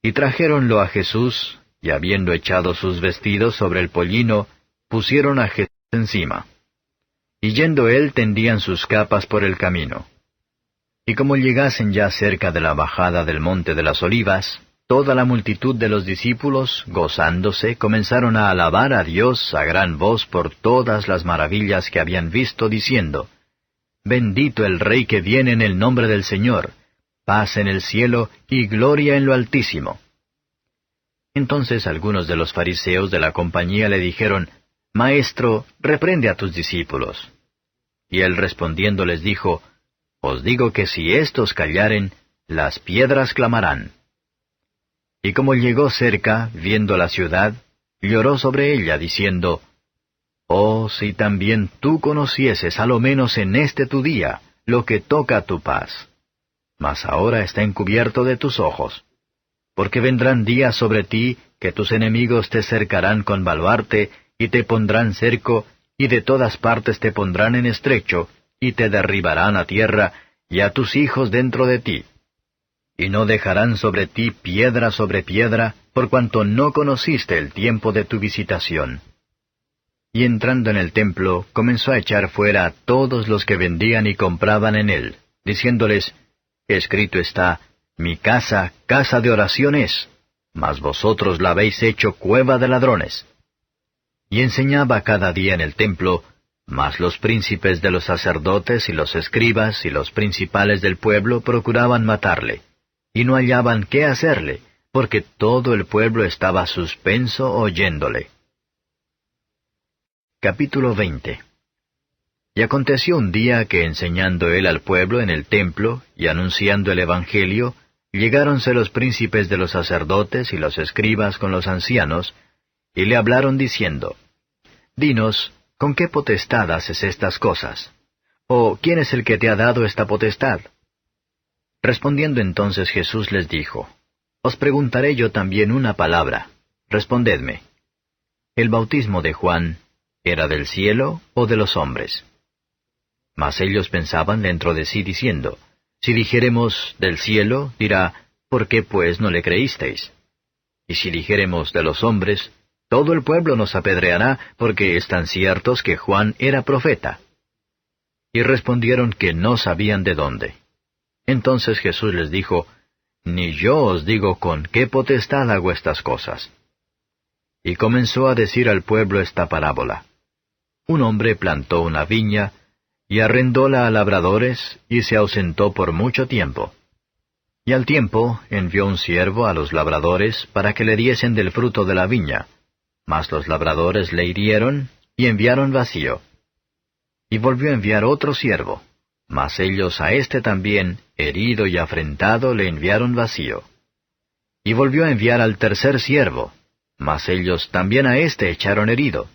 Y trajéronlo a Jesús, y habiendo echado sus vestidos sobre el pollino, pusieron a Jesús encima. Y yendo él tendían sus capas por el camino. Y como llegasen ya cerca de la bajada del monte de las Olivas, toda la multitud de los discípulos, gozándose, comenzaron a alabar a Dios a gran voz por todas las maravillas que habían visto, diciendo, Bendito el Rey que viene en el nombre del Señor, paz en el cielo y gloria en lo altísimo. Entonces algunos de los fariseos de la compañía le dijeron, Maestro, reprende a tus discípulos. Y él respondiendo les dijo, Os digo que si éstos callaren, las piedras clamarán. Y como llegó cerca, viendo la ciudad, lloró sobre ella, diciendo, Oh, si también tú conocieses, a lo menos en este tu día, lo que toca a tu paz. Mas ahora está encubierto de tus ojos. Porque vendrán días sobre ti, que tus enemigos te cercarán con baluarte, y te pondrán cerco, y de todas partes te pondrán en estrecho, y te derribarán a tierra, y a tus hijos dentro de ti. Y no dejarán sobre ti piedra sobre piedra, por cuanto no conociste el tiempo de tu visitación. Y entrando en el templo, comenzó a echar fuera a todos los que vendían y compraban en él, diciéndoles, Escrito está, Mi casa, casa de oración es, mas vosotros la habéis hecho cueva de ladrones. Y enseñaba cada día en el templo, mas los príncipes de los sacerdotes y los escribas y los principales del pueblo procuraban matarle, y no hallaban qué hacerle, porque todo el pueblo estaba suspenso oyéndole. Capítulo 20. Y aconteció un día que enseñando él al pueblo en el templo, y anunciando el Evangelio, llegáronse los príncipes de los sacerdotes y los escribas con los ancianos, y le hablaron diciendo, Dinos, ¿con qué potestad haces estas cosas? ¿O quién es el que te ha dado esta potestad? Respondiendo entonces Jesús les dijo, Os preguntaré yo también una palabra, respondedme. ¿El bautismo de Juan era del cielo o de los hombres? Mas ellos pensaban dentro de sí diciendo, si dijéremos del cielo, dirá, ¿por qué pues no le creísteis? Y si dijéremos de los hombres, todo el pueblo nos apedreará, porque están ciertos que Juan era profeta. Y respondieron que no sabían de dónde. Entonces Jesús les dijo, ni yo os digo con qué potestad hago estas cosas. Y comenzó a decir al pueblo esta parábola. Un hombre plantó una viña, y arrendóla a labradores, y se ausentó por mucho tiempo. Y al tiempo envió un siervo a los labradores para que le diesen del fruto de la viña. Mas los labradores le hirieron, y enviaron vacío. Y volvió a enviar otro siervo. Mas ellos a éste también, herido y afrentado, le enviaron vacío. Y volvió a enviar al tercer siervo. Mas ellos también a éste echaron herido.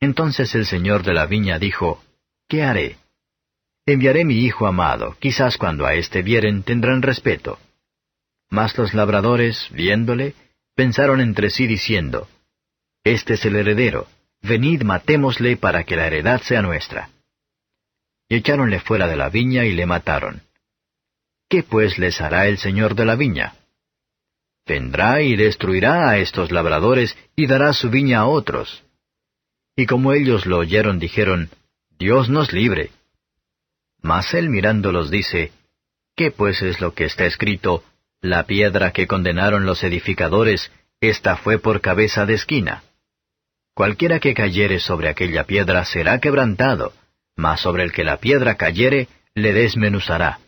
Entonces el señor de la viña dijo, ¿qué haré? Enviaré mi hijo amado, quizás cuando a éste vieren tendrán respeto. Mas los labradores, viéndole, pensaron entre sí diciendo, este es el heredero, venid matémosle para que la heredad sea nuestra. Y echáronle fuera de la viña y le mataron. ¿Qué pues les hará el señor de la viña? Vendrá y destruirá a estos labradores y dará su viña a otros. Y como ellos lo oyeron, dijeron, Dios nos libre. Mas él mirándolos dice, ¿qué pues es lo que está escrito? La piedra que condenaron los edificadores, esta fue por cabeza de esquina. Cualquiera que cayere sobre aquella piedra será quebrantado, mas sobre el que la piedra cayere, le desmenuzará.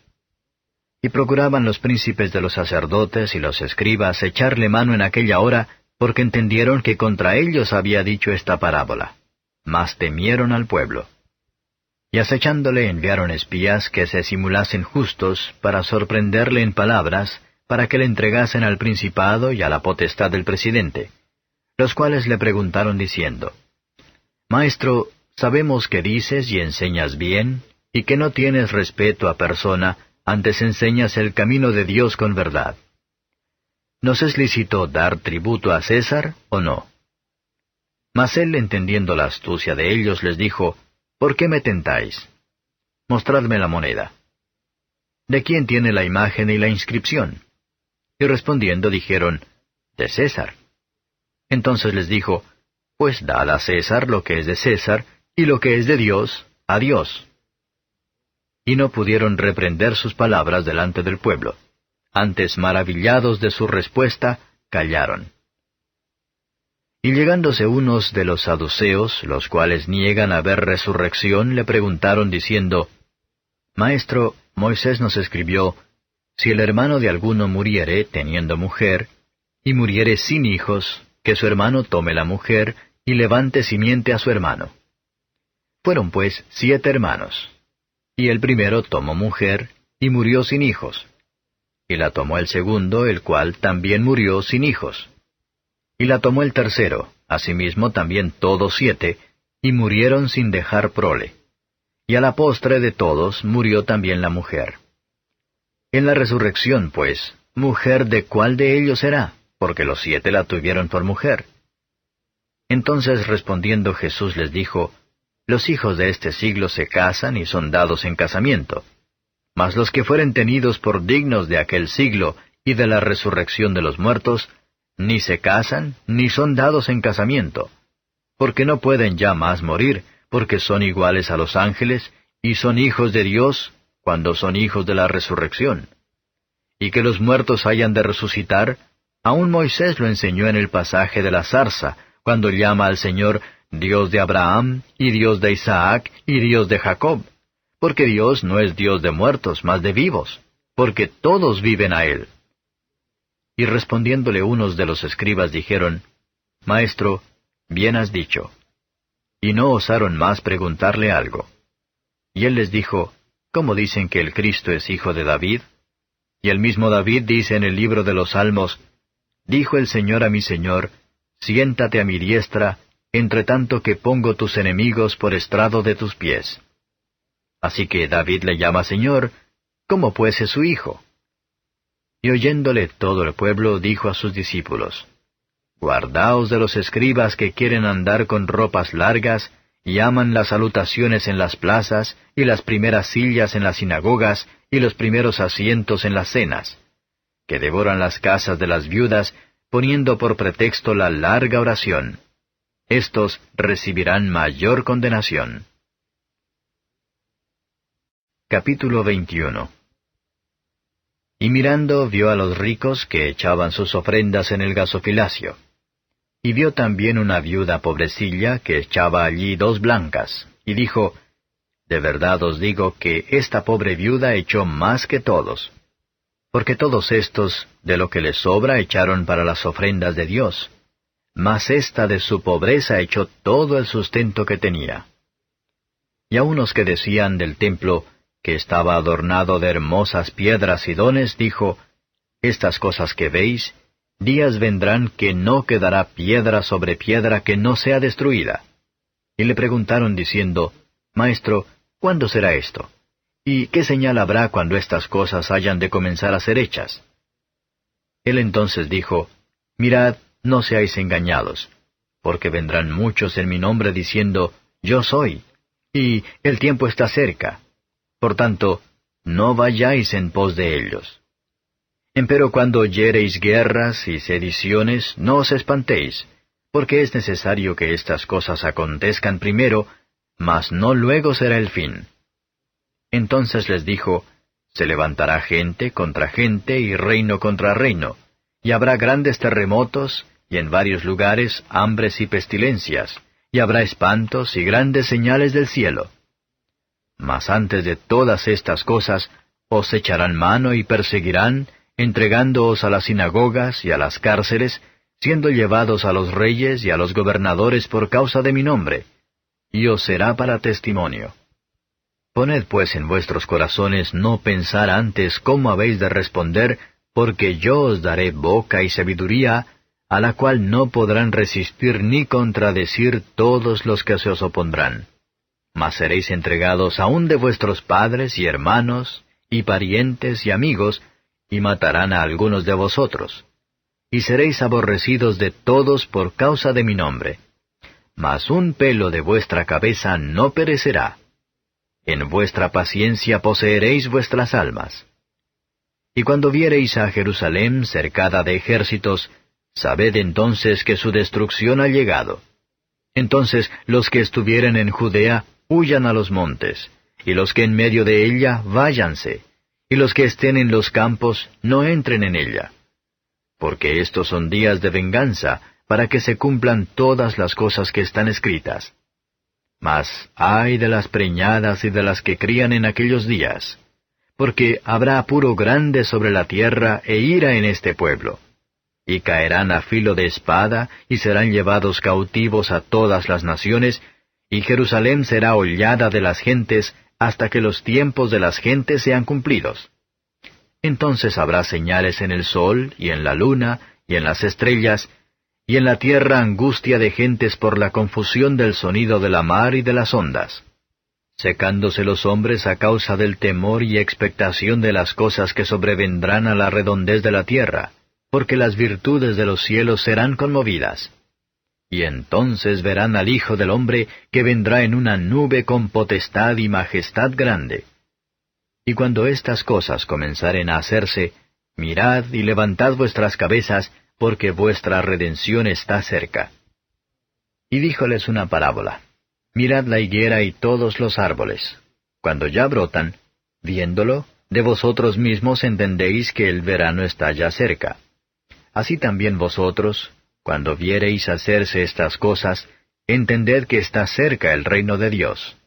Y procuraban los príncipes de los sacerdotes y los escribas echarle mano en aquella hora, porque entendieron que contra ellos había dicho esta parábola. Mas temieron al pueblo. Y acechándole enviaron espías que se simulasen justos, para sorprenderle en palabras, para que le entregasen al principado y a la potestad del presidente, los cuales le preguntaron diciendo, Maestro, sabemos que dices y enseñas bien, y que no tienes respeto a persona, antes enseñas el camino de Dios con verdad. ¿Nos es lícito dar tributo a César o no? Mas él, entendiendo la astucia de ellos, les dijo, ¿por qué me tentáis? Mostradme la moneda. ¿De quién tiene la imagen y la inscripción? Y respondiendo dijeron, de César. Entonces les dijo, pues dad a César lo que es de César, y lo que es de Dios, a Dios. Y no pudieron reprender sus palabras delante del pueblo. Antes, maravillados de su respuesta, callaron. Y llegándose unos de los saduceos, los cuales niegan haber resurrección, le preguntaron diciendo, Maestro, Moisés nos escribió, si el hermano de alguno muriere teniendo mujer, y muriere sin hijos, que su hermano tome la mujer, y levante simiente a su hermano. Fueron pues 7 hermanos. Y el primero tomó mujer, y murió sin hijos. Y la tomó el segundo, el cual también murió sin hijos. Y la tomó el tercero, asimismo también todos 7, y murieron sin dejar prole. Y a la postre de todos murió también la mujer. En la resurrección, pues, ¿mujer de cuál de ellos será? Porque los 7 la tuvieron por mujer. Entonces respondiendo Jesús les dijo, Los hijos de este siglo se casan y son dados en casamiento. Mas los que fueren tenidos por dignos de aquel siglo y de la resurrección de los muertos, ni se casan, ni son dados en casamiento, porque no pueden ya más morir, porque son iguales a los ángeles, y son hijos de Dios, cuando son hijos de la resurrección. Y que los muertos hayan de resucitar, aun Moisés lo enseñó en el pasaje de la zarza, cuando llama al Señor Dios de Abraham, y Dios de Isaac, y Dios de Jacob, porque Dios no es Dios de muertos, mas de vivos, porque todos viven a Él. Y respondiéndole unos de los escribas dijeron, Maestro, bien has dicho. Y no osaron más preguntarle algo. Y él les dijo, ¿cómo dicen que el Cristo es hijo de David? Y el mismo David dice en el libro de los Salmos, Dijo el Señor a mi Señor, Siéntate a mi diestra, entre tanto que pongo tus enemigos por estrado de tus pies. Así que David le llama Señor, ¿cómo pues es su hijo? Y oyéndole todo el pueblo, dijo a sus discípulos, Guardaos de los escribas que quieren andar con ropas largas, y aman las salutaciones en las plazas, y las primeras sillas en las sinagogas, y los primeros asientos en las cenas, que devoran las casas de las viudas, poniendo por pretexto la larga oración. Estos recibirán mayor condenación. Capítulo 21. Y mirando vio a los ricos que echaban sus ofrendas en el gazofilacio. Y vio también una viuda pobrecilla que echaba allí 2 blancas, y dijo, De verdad os digo que esta pobre viuda echó más que todos, porque todos estos de lo que les sobra echaron para las ofrendas de Dios, mas ésta de su pobreza echó todo el sustento que tenía. Y a unos que decían del templo, que estaba adornado de hermosas piedras y dones, dijo, Estas cosas que veis, días vendrán que no quedará piedra sobre piedra que no sea destruida. Y le preguntaron diciendo, Maestro, ¿cuándo será esto? ¿Y qué señal habrá cuando estas cosas hayan de comenzar a ser hechas? Él entonces dijo, Mirad, no seáis engañados, porque vendrán muchos en mi nombre diciendo, Yo soy, y el tiempo está cerca. Por tanto, no vayáis en pos de ellos. Empero cuando oyereis guerras y sediciones, no os espantéis, porque es necesario que estas cosas acontezcan primero, mas no luego será el fin. Entonces les dijo, Se levantará gente contra gente y reino contra reino, y habrá grandes terremotos, y en varios lugares hambres y pestilencias, y habrá espantos y grandes señales del cielo. Mas antes de todas estas cosas, os echarán mano y perseguirán, entregándoos a las sinagogas y a las cárceles, siendo llevados a los reyes y a los gobernadores por causa de mi nombre, y os será para testimonio. Poned pues en vuestros corazones no pensar antes cómo habéis de responder, porque yo os daré boca y sabiduría, a la cual no podrán resistir ni contradecir todos los que se os opondrán. Mas seréis entregados aún de vuestros padres y hermanos, y parientes y amigos, y matarán a algunos de vosotros. Y seréis aborrecidos de todos por causa de mi nombre. Mas un pelo de vuestra cabeza no perecerá. En vuestra paciencia poseeréis vuestras almas. Y cuando viereis a Jerusalén cercada de ejércitos, sabed entonces que su destrucción ha llegado. Entonces los que estuvieren en Judea, huyan a los montes, y los que en medio de ella, váyanse, y los que estén en los campos, no entren en ella. Porque estos son días de venganza, para que se cumplan todas las cosas que están escritas. Mas ay de las preñadas y de las que crían en aquellos días, porque habrá apuro grande sobre la tierra e ira en este pueblo. Y caerán a filo de espada, y serán llevados cautivos a todas las naciones, y Jerusalén será hollada de las gentes, hasta que los tiempos de las gentes sean cumplidos. Entonces habrá señales en el sol, y en la luna, y en las estrellas, y en la tierra angustia de gentes por la confusión del sonido de la mar y de las ondas, secándose los hombres a causa del temor y expectación de las cosas que sobrevendrán a la redondez de la tierra, porque las virtudes de los cielos serán conmovidas. Y entonces verán al Hijo del Hombre que vendrá en una nube con potestad y majestad grande. Y cuando estas cosas comenzaren a hacerse, mirad y levantad vuestras cabezas, porque vuestra redención está cerca. Y díjoles una parábola. Mirad la higuera y todos los árboles. Cuando ya brotan, viéndolo, de vosotros mismos entendéis que el verano está ya cerca. Así también vosotros, cuando viereis hacerse estas cosas, entended que está cerca el reino de Dios.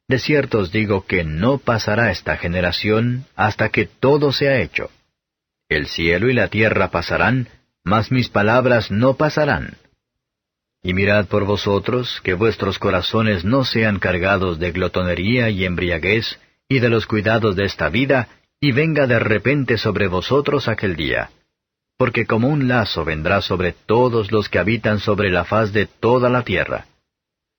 De cierto os digo que no pasará esta generación hasta que todo sea hecho. El cielo y la tierra pasarán, mas mis palabras no pasarán. Y mirad por vosotros, que vuestros corazones no sean cargados de glotonería y embriaguez, y de los cuidados de esta vida, y venga de repente sobre vosotros aquel día. Porque como un lazo vendrá sobre todos los que habitan sobre la faz de toda la tierra.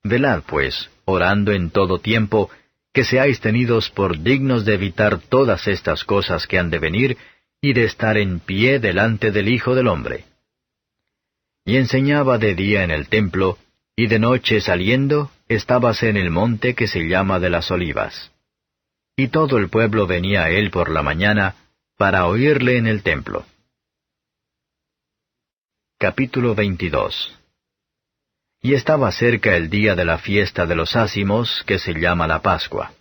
Velad, pues, orando en todo tiempo, que seáis tenidos por dignos de evitar todas estas cosas que han de venir, y de estar en pie delante del Hijo del Hombre. Y enseñaba de día en el templo, y de noche saliendo, estábase en el monte que se llama de las Olivas. Y todo el pueblo venía a él por la mañana para oírle en el templo. Capítulo 22. Y estaba cerca el día de la fiesta de los ázimos, que se llama la Pascua.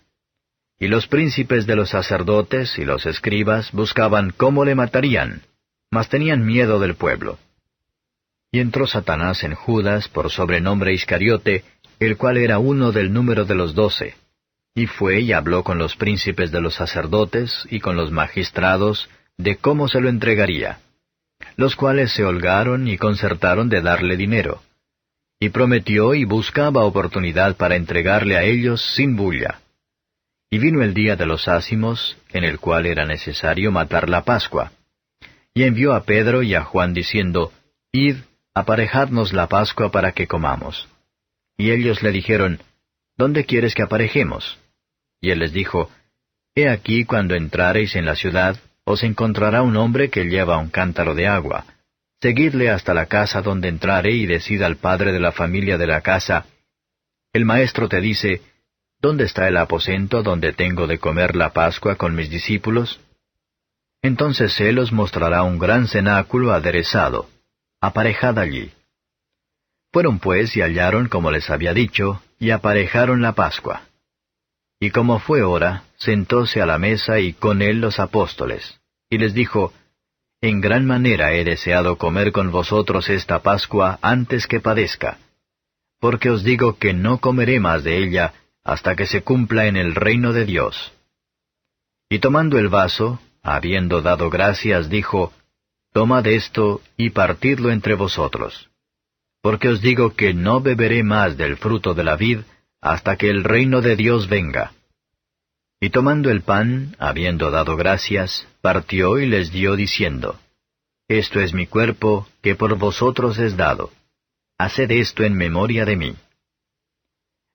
Y los príncipes de los sacerdotes y los escribas buscaban cómo le matarían, mas tenían miedo del pueblo. Y entró Satanás en Judas, por sobrenombre Iscariote, el cual era uno del número de los 12, y fue y habló con los príncipes de los sacerdotes y con los magistrados de cómo se lo entregaría, los cuales se holgaron y concertaron de darle dinero. Y prometió y buscaba oportunidad para entregarle a ellos sin bulla. Y vino el día de los ázimos, en el cual era necesario matar la Pascua. Y envió a Pedro y a Juan diciendo, Id, aparejadnos la Pascua para que comamos. Y ellos le dijeron, ¿Dónde quieres que aparejemos? Y él les dijo, He aquí cuando entrareis en la ciudad, os encontrará un hombre que lleva un cántaro de agua. Seguidle hasta la casa donde entrare y decid al padre de la familia de la casa, El maestro te dice, ¿Dónde está el aposento donde tengo de comer la Pascua con mis discípulos? Entonces él os mostrará un gran cenáculo aderezado. Aparejad allí. Fueron pues y hallaron como les había dicho, y aparejaron la Pascua. Y como fue hora, sentóse a la mesa y con él los apóstoles, y les dijo, En gran manera he deseado comer con vosotros esta Pascua antes que padezca, porque os digo que no comeré más de ella hasta que se cumpla en el reino de Dios. Y tomando el vaso, habiendo dado gracias, dijo, Tomad esto y partidlo entre vosotros. Porque os digo que no beberé más del fruto de la vid hasta que el reino de Dios venga. Y tomando el pan, habiendo dado gracias, partió y les dio diciendo, Esto es mi cuerpo, que por vosotros es dado. Haced esto en memoria de mí.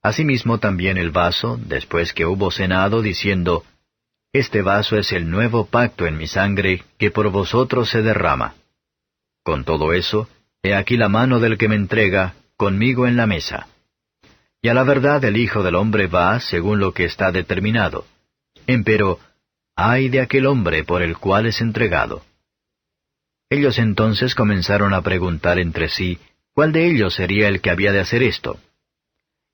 Asimismo también el vaso, después que hubo cenado, diciendo, Este vaso es el nuevo pacto en mi sangre, que por vosotros se derrama. Con todo eso, he aquí la mano del que me entrega, conmigo en la mesa. Y a la verdad el Hijo del Hombre va según lo que está determinado. Empero, ay de aquel hombre por el cual es entregado. Ellos entonces comenzaron a preguntar entre sí, ¿cuál de ellos sería el que había de hacer esto?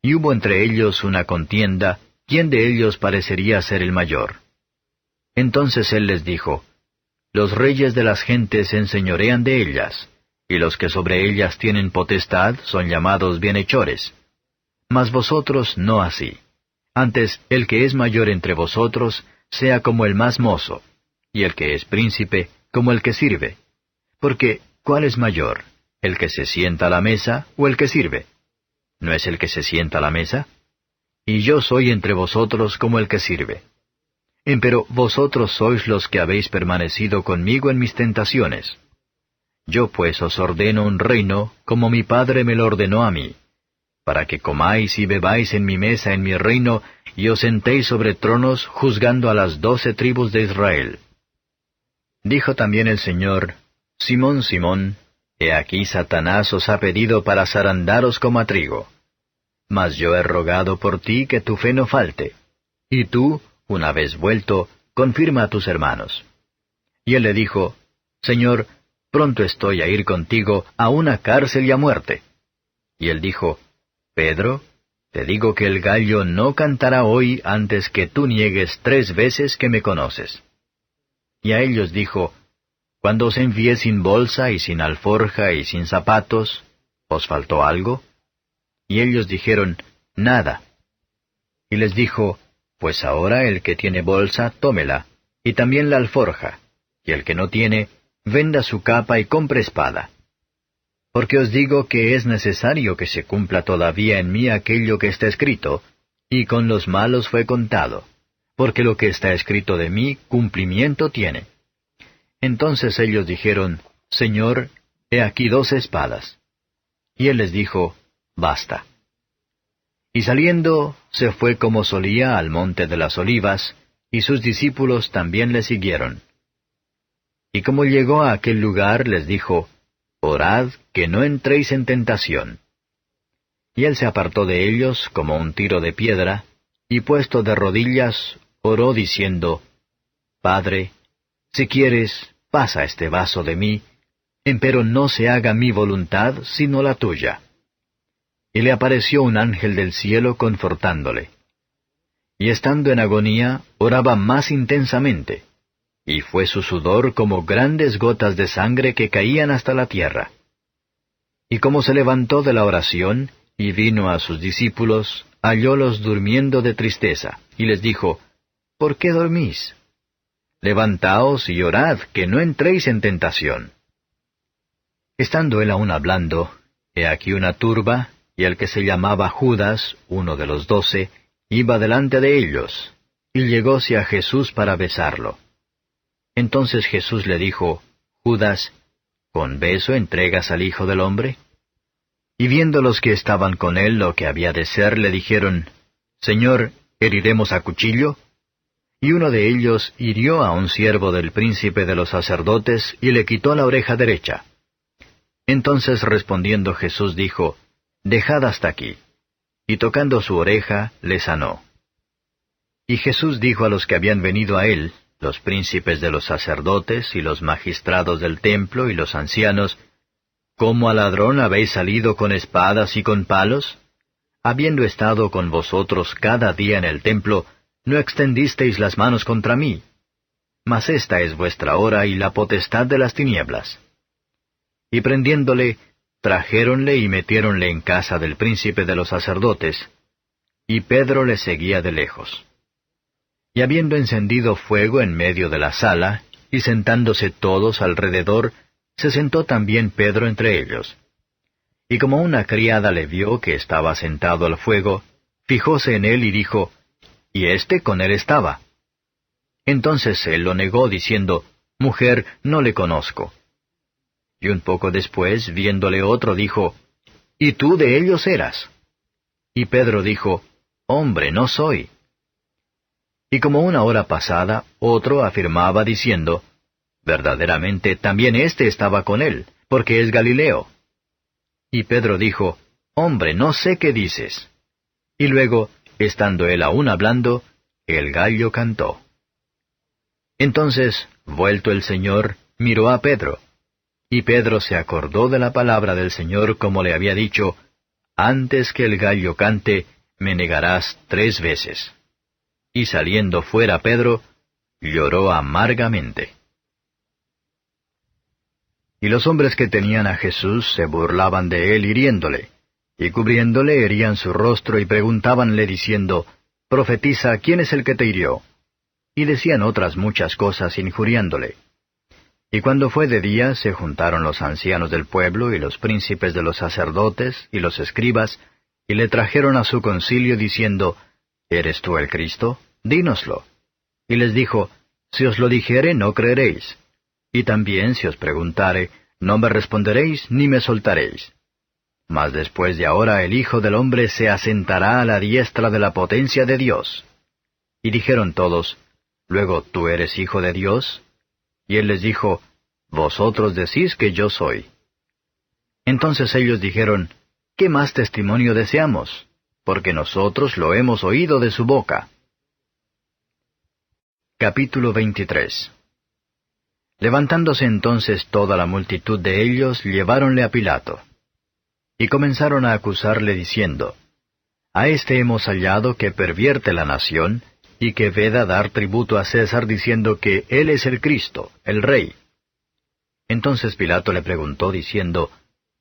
Y hubo entre ellos una contienda, ¿quién de ellos parecería ser el mayor? Entonces él les dijo, Los reyes de las gentes se enseñorean de ellas, y los que sobre ellas tienen potestad son llamados bienhechores. Mas vosotros no así. Antes, el que es mayor entre vosotros, sea como el más mozo, y el que es príncipe, como el que sirve. Porque, ¿cuál es mayor, el que se sienta a la mesa o el que sirve? ¿No es el que se sienta a la mesa? Y yo soy entre vosotros como el que sirve. Empero vosotros sois los que habéis permanecido conmigo en mis tentaciones. Yo pues os ordeno un reino, como mi Padre me lo ordenó a mí, para que comáis y bebáis en mi mesa en mi reino, y os sentéis sobre tronos juzgando a las 12 tribus de Israel. Dijo también el Señor, Simón, Simón, he aquí Satanás os ha pedido para zarandaros como a trigo. Mas yo he rogado por ti que tu fe no falte. Y tú, una vez vuelto, confirma a tus hermanos. Y él le dijo, Señor, pronto estoy a ir contigo a una cárcel y a muerte. Y él dijo, Pedro, te digo que el gallo no cantará hoy antes que tú niegues 3 veces que me conoces. Y a ellos dijo, Cuando os envié sin bolsa y sin alforja y sin zapatos, ¿os faltó algo? Y ellos dijeron, Nada. Y les dijo, Pues ahora el que tiene bolsa, tómela, y también la alforja, y el que no tiene, venda su capa y compre espada. Porque os digo que es necesario que se cumpla todavía en mí aquello que está escrito, y con los malos fue contado, porque lo que está escrito de mí cumplimiento tiene. Entonces ellos dijeron, Señor, he aquí 2 espadas. Y él les dijo, Basta. Y saliendo, se fue como solía al monte de las Olivas, y sus discípulos también le siguieron. Y como llegó a aquel lugar, les dijo, Orad que no entréis en tentación. Y él se apartó de ellos como un tiro de piedra, y puesto de rodillas, oró diciendo, Padre, si quieres, pasa este vaso de mí, empero no se haga mi voluntad sino la tuya. Y le apareció un ángel del cielo confortándole. Y estando en agonía, oraba más intensamente, y fue su sudor como grandes gotas de sangre que caían hasta la tierra. Y como se levantó de la oración, y vino a sus discípulos, hallólos durmiendo de tristeza, y les dijo, ¿Por qué dormís? Levantaos y orad, que no entréis en tentación. Estando él aún hablando, he aquí una turba, y el que se llamaba Judas, uno de los 12, iba delante de ellos, y llegóse a Jesús para besarlo. Entonces Jesús le dijo, Judas, ¿con beso entregas al Hijo del Hombre? Y viendo los que estaban con él lo que había de ser, le dijeron, Señor, ¿heriremos a cuchillo? Y uno de ellos hirió a un siervo del príncipe de los sacerdotes, y le quitó la oreja derecha. Entonces respondiendo Jesús dijo, Dejad hasta aquí. Y tocando su oreja, le sanó. Y Jesús dijo a los que habían venido a él, los príncipes de los sacerdotes, y los magistrados del templo, y los ancianos, ¿Cómo al ladrón habéis salido con espadas y con palos? Habiendo estado con vosotros cada día en el templo, no extendisteis las manos contra mí. Mas esta es vuestra hora y la potestad de las tinieblas. Y prendiéndole, trajéronle y metiéronle en casa del príncipe de los sacerdotes, y Pedro le seguía de lejos. Y habiendo encendido fuego en medio de la sala, y sentándose todos alrededor, se sentó también Pedro entre ellos. Y como una criada le vio que estaba sentado al fuego, fijóse en él y dijo, «¿Y éste con él estaba?» Entonces él lo negó, diciendo, «Mujer, no le conozco». Y un poco después, viéndole otro, dijo, «¿Y tú de ellos eras?» Y Pedro dijo, «Hombre, no soy». Y como una hora pasada, otro afirmaba diciendo, «Verdaderamente también éste estaba con él, porque es Galileo». Y Pedro dijo, «Hombre, no sé qué dices». Y luego, estando él aún hablando, el gallo cantó. Entonces, vuelto el Señor, miró a Pedro. Y Pedro se acordó de la palabra del Señor como le había dicho, «Antes que el gallo cante, me negarás 3 veces». Y saliendo fuera Pedro, lloró amargamente. Y los hombres que tenían a Jesús se burlaban de él hiriéndole, y cubriéndole herían su rostro y preguntábanle diciendo, «Profetiza, ¿quién es el que te hirió?» Y decían otras muchas cosas injuriándole. Y cuando fue de día, se juntaron los ancianos del pueblo y los príncipes de los sacerdotes y los escribas, y le trajeron a su concilio diciendo, ¿Eres tú el Cristo? Dínoslo. Y les dijo, Si os lo dijere, no creeréis. Y también, si os preguntare, no me responderéis ni me soltaréis. Mas después de ahora el Hijo del Hombre se asentará a la diestra de la potencia de Dios. Y dijeron todos, Luego, ¿tú eres Hijo de Dios? Y él les dijo, Vosotros decís que yo soy. Entonces ellos dijeron, ¿Qué más testimonio deseamos? Porque nosotros lo hemos oído de su boca. Capítulo 23. Levantándose entonces toda la multitud de ellos, lleváronle a Pilato. Y comenzaron a acusarle diciendo, A éste hemos hallado que pervierte la nación, y que veda dar tributo a César diciendo que él es el Cristo, el Rey. Entonces Pilato le preguntó diciendo,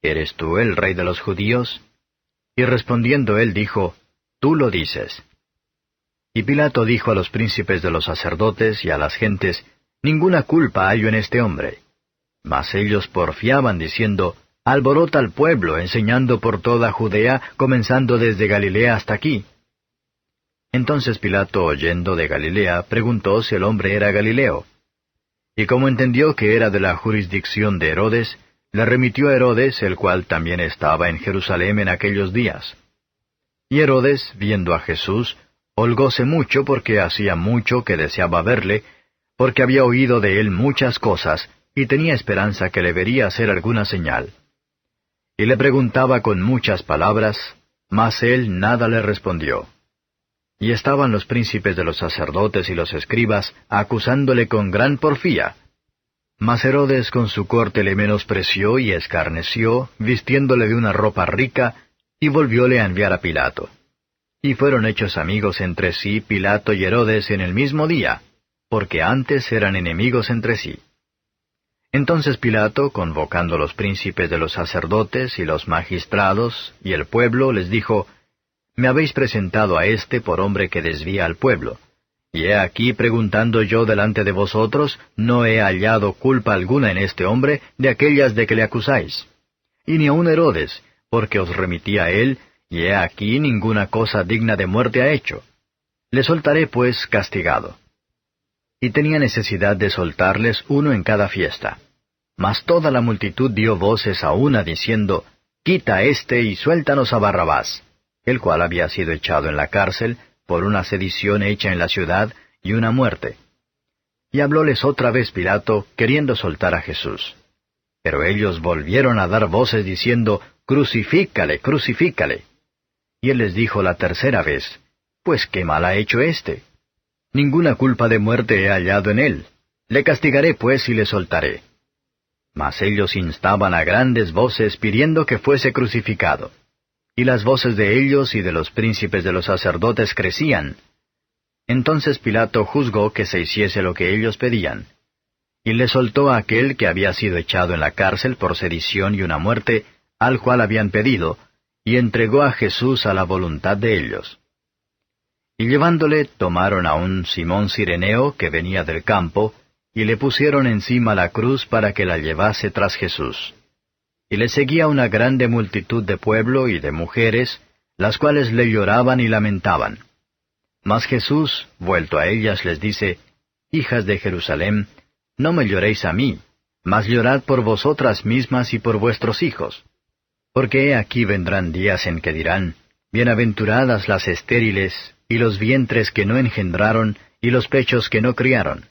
¿Eres tú el Rey de los judíos? Y respondiendo él dijo, Tú lo dices. Y Pilato dijo a los príncipes de los sacerdotes y a las gentes, Ninguna culpa hallo en este hombre. Mas ellos porfiaban diciendo, Alborota al pueblo, enseñando por toda Judea, comenzando desde Galilea hasta aquí. Entonces Pilato, oyendo de Galilea, preguntó si el hombre era Galileo. Y como entendió que era de la jurisdicción de Herodes, le remitió a Herodes, el cual también estaba en Jerusalén en aquellos días. Y Herodes, viendo a Jesús, holgóse mucho porque hacía mucho que deseaba verle, porque había oído de él muchas cosas, y tenía esperanza que le vería hacer alguna señal. Y le preguntaba con muchas palabras, Mas él nada le respondió. Y estaban los príncipes de los sacerdotes y los escribas acusándole con gran porfía. Mas Herodes con su corte le menospreció y escarneció, vistiéndole de una ropa rica, y volvióle a enviar a Pilato. Y fueron hechos amigos entre sí Pilato y Herodes en el mismo día, porque antes eran enemigos entre sí. Entonces Pilato, convocando los príncipes de los sacerdotes y los magistrados y el pueblo, les dijo, Me habéis presentado a éste por hombre que desvía al pueblo. Y he aquí preguntando yo delante de vosotros, no he hallado culpa alguna en este hombre de aquellas de que le acusáis. Y ni aun Herodes, porque os remití a él, y he aquí ninguna cosa digna de muerte ha hecho. Le soltaré pues castigado. Y tenía necesidad de soltarles uno en cada fiesta. Mas toda la multitud dio voces a una diciendo, Quita a éste y suéltanos a Barrabás, el cual había sido echado en la cárcel por una sedición hecha en la ciudad y una muerte. Y hablóles otra vez Pilato, queriendo soltar a Jesús. Pero ellos volvieron a dar voces diciendo, Crucifícale, crucifícale. Y él les dijo la tercera vez, Pues qué mal ha hecho éste. Ninguna culpa de muerte he hallado en él. Le castigaré pues y le soltaré. Mas ellos instaban a grandes voces pidiendo que fuese crucificado. Y las voces de ellos y de los príncipes de los sacerdotes crecían. Entonces Pilato juzgó que se hiciese lo que ellos pedían. Y le soltó a aquel que había sido echado en la cárcel por sedición y una muerte, al cual habían pedido, y entregó a Jesús a la voluntad de ellos. Y llevándole, tomaron a un Simón Cireneo que venía del campo, y le pusieron encima la cruz para que la llevase tras Jesús. Y le seguía una grande multitud de pueblo y de mujeres, las cuales le lloraban y lamentaban. Mas Jesús, vuelto a ellas, les dice, Hijas de Jerusalem, no me lloréis a mí, mas llorad por vosotras mismas y por vuestros hijos. Porque he aquí vendrán días en que dirán, Bienaventuradas las estériles, y los vientres que no engendraron, y los pechos que no criaron.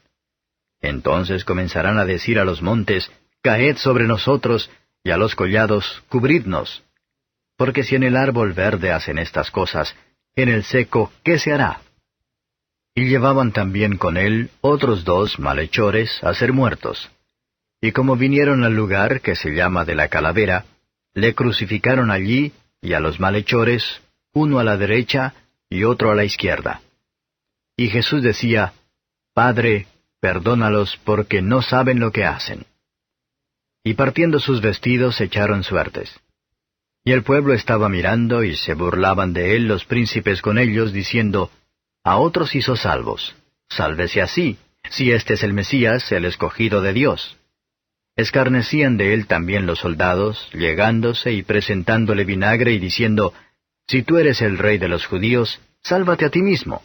Entonces comenzarán a decir a los montes, Caed sobre nosotros, y a los collados, cubridnos. Porque si en el árbol verde hacen estas cosas, en el seco, ¿qué se hará? Y llevaban también con él otros 2 malhechores a ser muertos. Y como vinieron al lugar que se llama de la Calavera, le crucificaron allí, y a los malhechores, uno a la derecha y otro a la izquierda. Y Jesús decía, Padre, perdónalos porque no saben lo que hacen. Y partiendo sus vestidos echaron suertes. Y el pueblo estaba mirando, y se burlaban de él los príncipes con ellos, diciendo, A otros hizo salvos, sálvese así, si este es el Mesías, el escogido de Dios. Escarnecían de él también los soldados, llegándose y presentándole vinagre y diciendo, Si tú eres el rey de los judíos, sálvate a ti mismo.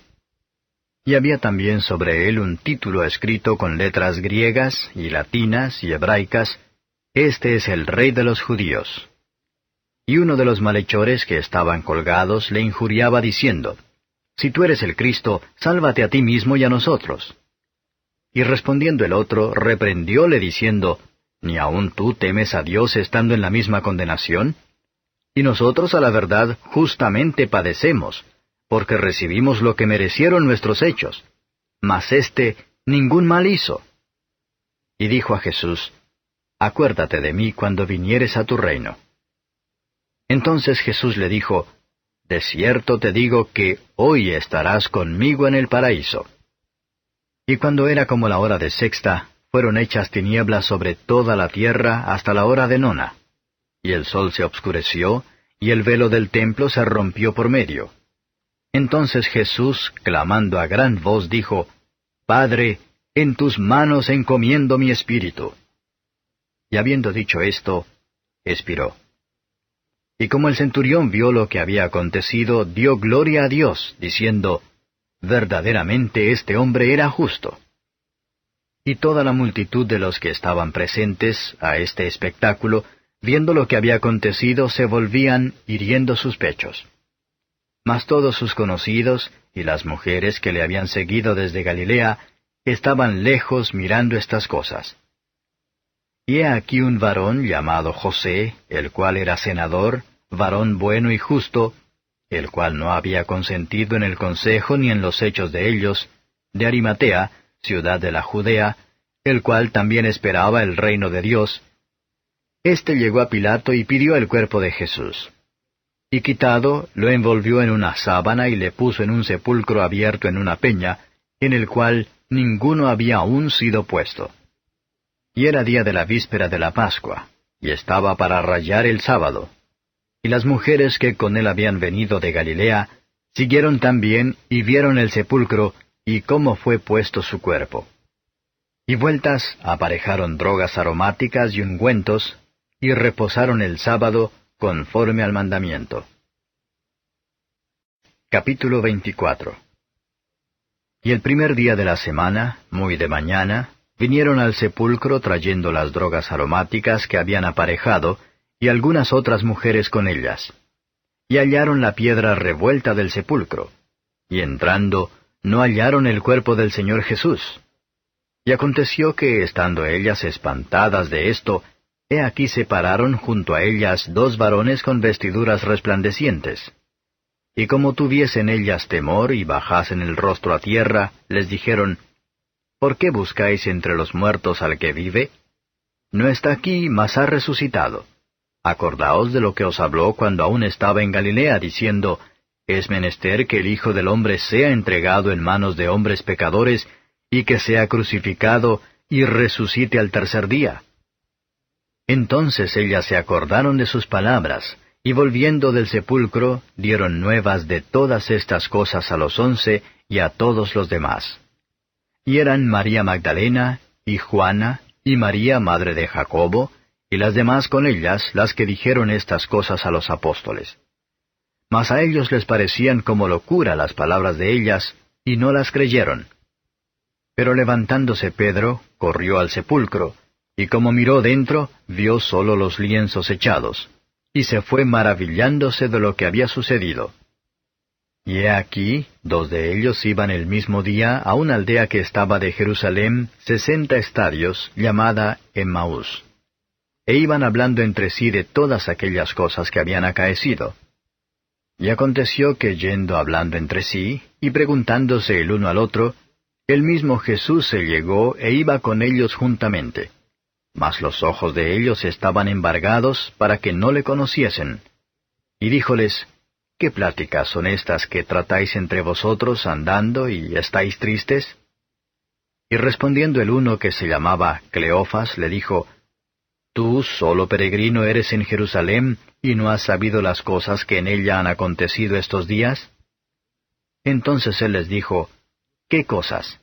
Y había también sobre él un título escrito con letras griegas y latinas y hebraicas, Este es el rey de los judíos. Y uno de los malhechores que estaban colgados le injuriaba diciendo, Si tú eres el Cristo, sálvate a ti mismo y a nosotros. Y respondiendo el otro, reprendióle diciendo, ¿Ni aun tú temes a Dios estando en la misma condenación? Y nosotros a la verdad justamente padecemos, porque recibimos lo que merecieron nuestros hechos. Mas éste ningún mal hizo. Y dijo a Jesús, Acuérdate de mí cuando vinieres a tu reino. Entonces Jesús le dijo, De cierto te digo que hoy estarás conmigo en el paraíso. Y cuando era como la hora de sexta, fueron hechas tinieblas sobre toda la tierra hasta la hora de nona. Y el sol se obscureció, y el velo del templo se rompió por medio. Entonces Jesús, clamando a gran voz, dijo, Padre, en tus manos encomiendo mi espíritu. Y habiendo dicho esto, expiró. Y como el centurión vio lo que había acontecido, dio gloria a Dios, diciendo, Verdaderamente este hombre era justo. Y toda la multitud de los que estaban presentes a este espectáculo, viendo lo que había acontecido, se volvían hiriendo sus pechos. Mas todos sus conocidos y las mujeres que le habían seguido desde Galilea estaban lejos mirando estas cosas. Y he aquí un varón llamado José, el cual era senador, varón bueno y justo, el cual no había consentido en el consejo ni en los hechos de ellos, de Arimatea, ciudad de la Judea, el cual también esperaba el reino de Dios, éste llegó a Pilato y pidió el cuerpo de Jesús. Y quitado, lo envolvió en una sábana y le puso en un sepulcro abierto en una peña, en el cual ninguno había aún sido puesto. Y era día de la víspera de la Pascua, y estaba para rayar el sábado. Y las mujeres que con él habían venido de Galilea, siguieron también y vieron el sepulcro y cómo fue puesto su cuerpo. Y vueltas aparejaron drogas aromáticas y ungüentos, y reposaron el sábado conforme al mandamiento. Capítulo 24. Y el primer día de la semana, muy de mañana, vinieron al sepulcro trayendo las drogas aromáticas que habían aparejado, y algunas otras mujeres con ellas. Y hallaron la piedra revuelta del sepulcro, y entrando, no hallaron el cuerpo del Señor Jesús. Y aconteció que, estando ellas espantadas de esto, he aquí se pararon junto a ellas dos varones con vestiduras resplandecientes. Y como tuviesen ellas temor y bajasen el rostro a tierra, les dijeron, ¿Por qué buscáis entre los muertos al que vive? No está aquí, mas ha resucitado. Acordaos de lo que os habló cuando aún estaba en Galilea, diciendo, Es menester que el Hijo del Hombre sea entregado en manos de hombres pecadores, y que sea crucificado, y resucite al tercer día. Entonces ellas se acordaron de sus palabras, y volviendo del sepulcro, dieron nuevas de todas estas cosas a los 11 y a todos los demás. Y eran María Magdalena, y Juana, y María madre de Jacobo, y las demás con ellas las que dijeron estas cosas a los apóstoles. Mas a ellos les parecían como locura las palabras de ellas, y no las creyeron. Pero levantándose Pedro, corrió al sepulcro, y como miró dentro, vio sólo los lienzos echados, y se fue maravillándose de lo que había sucedido. Y he aquí, dos de ellos iban el mismo día a una aldea que estaba de Jerusalén 60 estadios, llamada Emmaús. E iban hablando entre sí de todas aquellas cosas que habían acaecido. Y aconteció que yendo hablando entre sí, y preguntándose el uno al otro, el mismo Jesús se llegó e iba con ellos juntamente. Mas los ojos de ellos estaban embargados para que no le conociesen. Y díjoles, ¿Qué pláticas son estas que tratáis entre vosotros andando y estáis tristes? Y respondiendo el uno que se llamaba Cleofas, le dijo, ¿Tú solo peregrino eres en Jerusalén y no has sabido las cosas que en ella han acontecido estos días? Entonces él les dijo, ¿Qué cosas?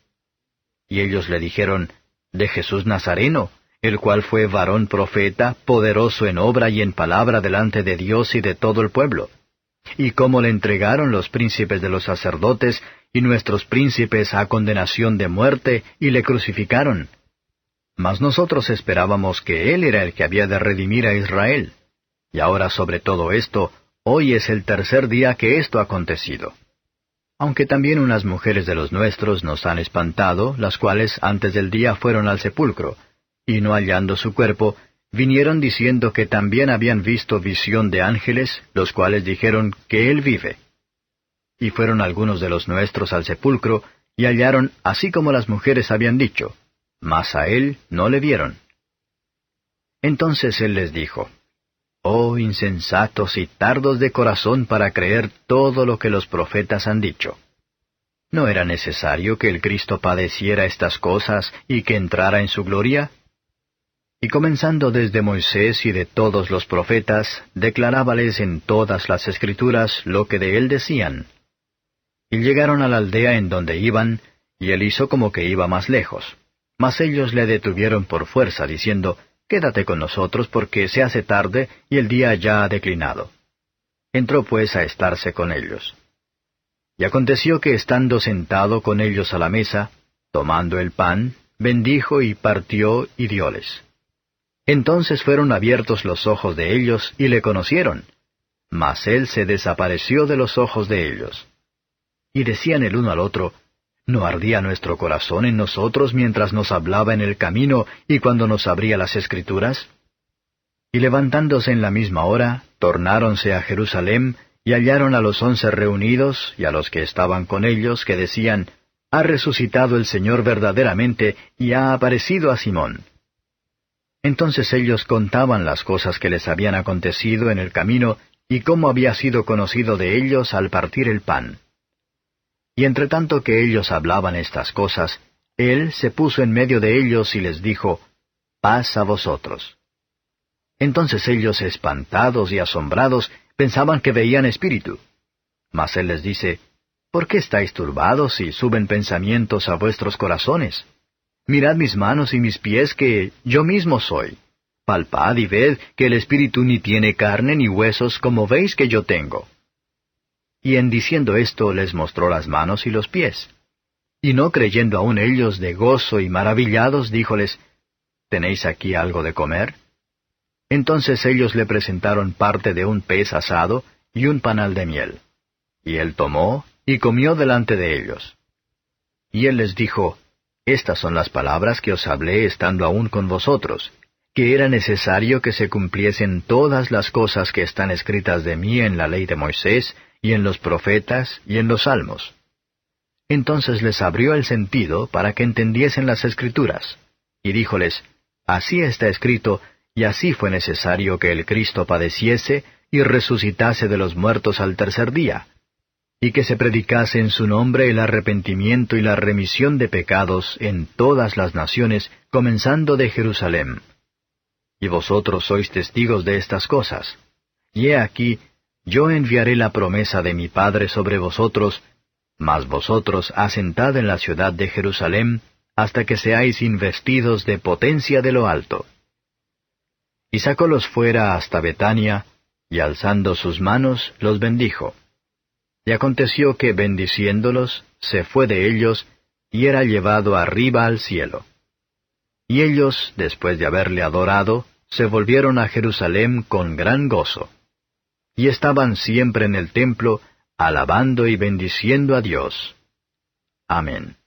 Y ellos le dijeron, de Jesús Nazareno, el cual fue varón profeta, poderoso en obra y en palabra delante de Dios y de todo el pueblo. Y cómo le entregaron los príncipes de los sacerdotes y nuestros príncipes a condenación de muerte y le crucificaron. Mas nosotros esperábamos que él era el que había de redimir a Israel. Y ahora sobre todo esto, hoy es el tercer día que esto ha acontecido. Aunque también unas mujeres de los nuestros nos han espantado, las cuales antes del día fueron al sepulcro, y no hallando su cuerpo, vinieron diciendo que también habían visto visión de ángeles, los cuales dijeron que él vive. Y fueron algunos de los nuestros al sepulcro, y hallaron así como las mujeres habían dicho, mas a él no le vieron. Entonces él les dijo, Oh insensatos y tardos de corazón para creer todo lo que los profetas han dicho. ¿No era necesario que el Cristo padeciera estas cosas y que entrara en su gloria? Y comenzando desde Moisés y de todos los profetas, declarábales en todas las Escrituras lo que de él decían. Y llegaron a la aldea en donde iban, y él hizo como que iba más lejos. Mas ellos le detuvieron por fuerza, diciendo, Quédate con nosotros, porque se hace tarde, y el día ya ha declinado. Entró pues a estarse con ellos. Y aconteció que estando sentado con ellos a la mesa, tomando el pan, bendijo y partió y dióles. Entonces fueron abiertos los ojos de ellos, y le conocieron. Mas él se desapareció de los ojos de ellos. Y decían el uno al otro, ¿No ardía nuestro corazón en nosotros mientras nos hablaba en el camino y cuando nos abría las Escrituras? Y levantándose en la misma hora, tornáronse a Jerusalén, Y hallaron a los 11 reunidos, y a los que estaban con ellos, que decían, Ha resucitado el Señor verdaderamente, y ha aparecido a Simón. Entonces ellos contaban las cosas que les habían acontecido en el camino, y cómo había sido conocido de ellos al partir el pan. Y entre tanto que ellos hablaban estas cosas, él se puso en medio de ellos y les dijo, Paz a vosotros. Entonces ellos, espantados y asombrados, pensaban que veían espíritu. Mas él les dice, ¿Por qué estáis turbados y suben pensamientos a vuestros corazones? Mirad mis manos y mis pies, que yo mismo soy. Palpad y ved que el espíritu ni tiene carne ni huesos, como veis que yo tengo. Y en diciendo esto les mostró las manos y los pies. Y no creyendo aún ellos de gozo y maravillados, díjoles, ¿Tenéis aquí algo de comer? Entonces ellos le presentaron parte de un pez asado y un panal de miel. Y él tomó y comió delante de ellos. Y él les dijo, Estas son las palabras que os hablé estando aún con vosotros, que era necesario que se cumpliesen todas las cosas que están escritas de mí en la ley de Moisés, y en los profetas, y en los salmos. Entonces les abrió el sentido para que entendiesen las Escrituras, y díjoles, Así está escrito, y así fue necesario que el Cristo padeciese y resucitase de los muertos al tercer día, y que se predicase en su nombre el arrepentimiento y la remisión de pecados en todas las naciones, comenzando de Jerusalén. Y vosotros sois testigos de estas cosas. Y he aquí, yo enviaré la promesa de mi Padre sobre vosotros, mas vosotros asentad en la ciudad de Jerusalén, hasta que seáis investidos de potencia de lo alto. Y sacólos fuera hasta Betania, y alzando sus manos, los bendijo. Y aconteció que, bendiciéndolos, se fue de ellos, y era llevado arriba al cielo. Y ellos, después de haberle adorado, se volvieron a Jerusalén con gran gozo. Y estaban siempre en el templo, alabando y bendiciendo a Dios. Amén.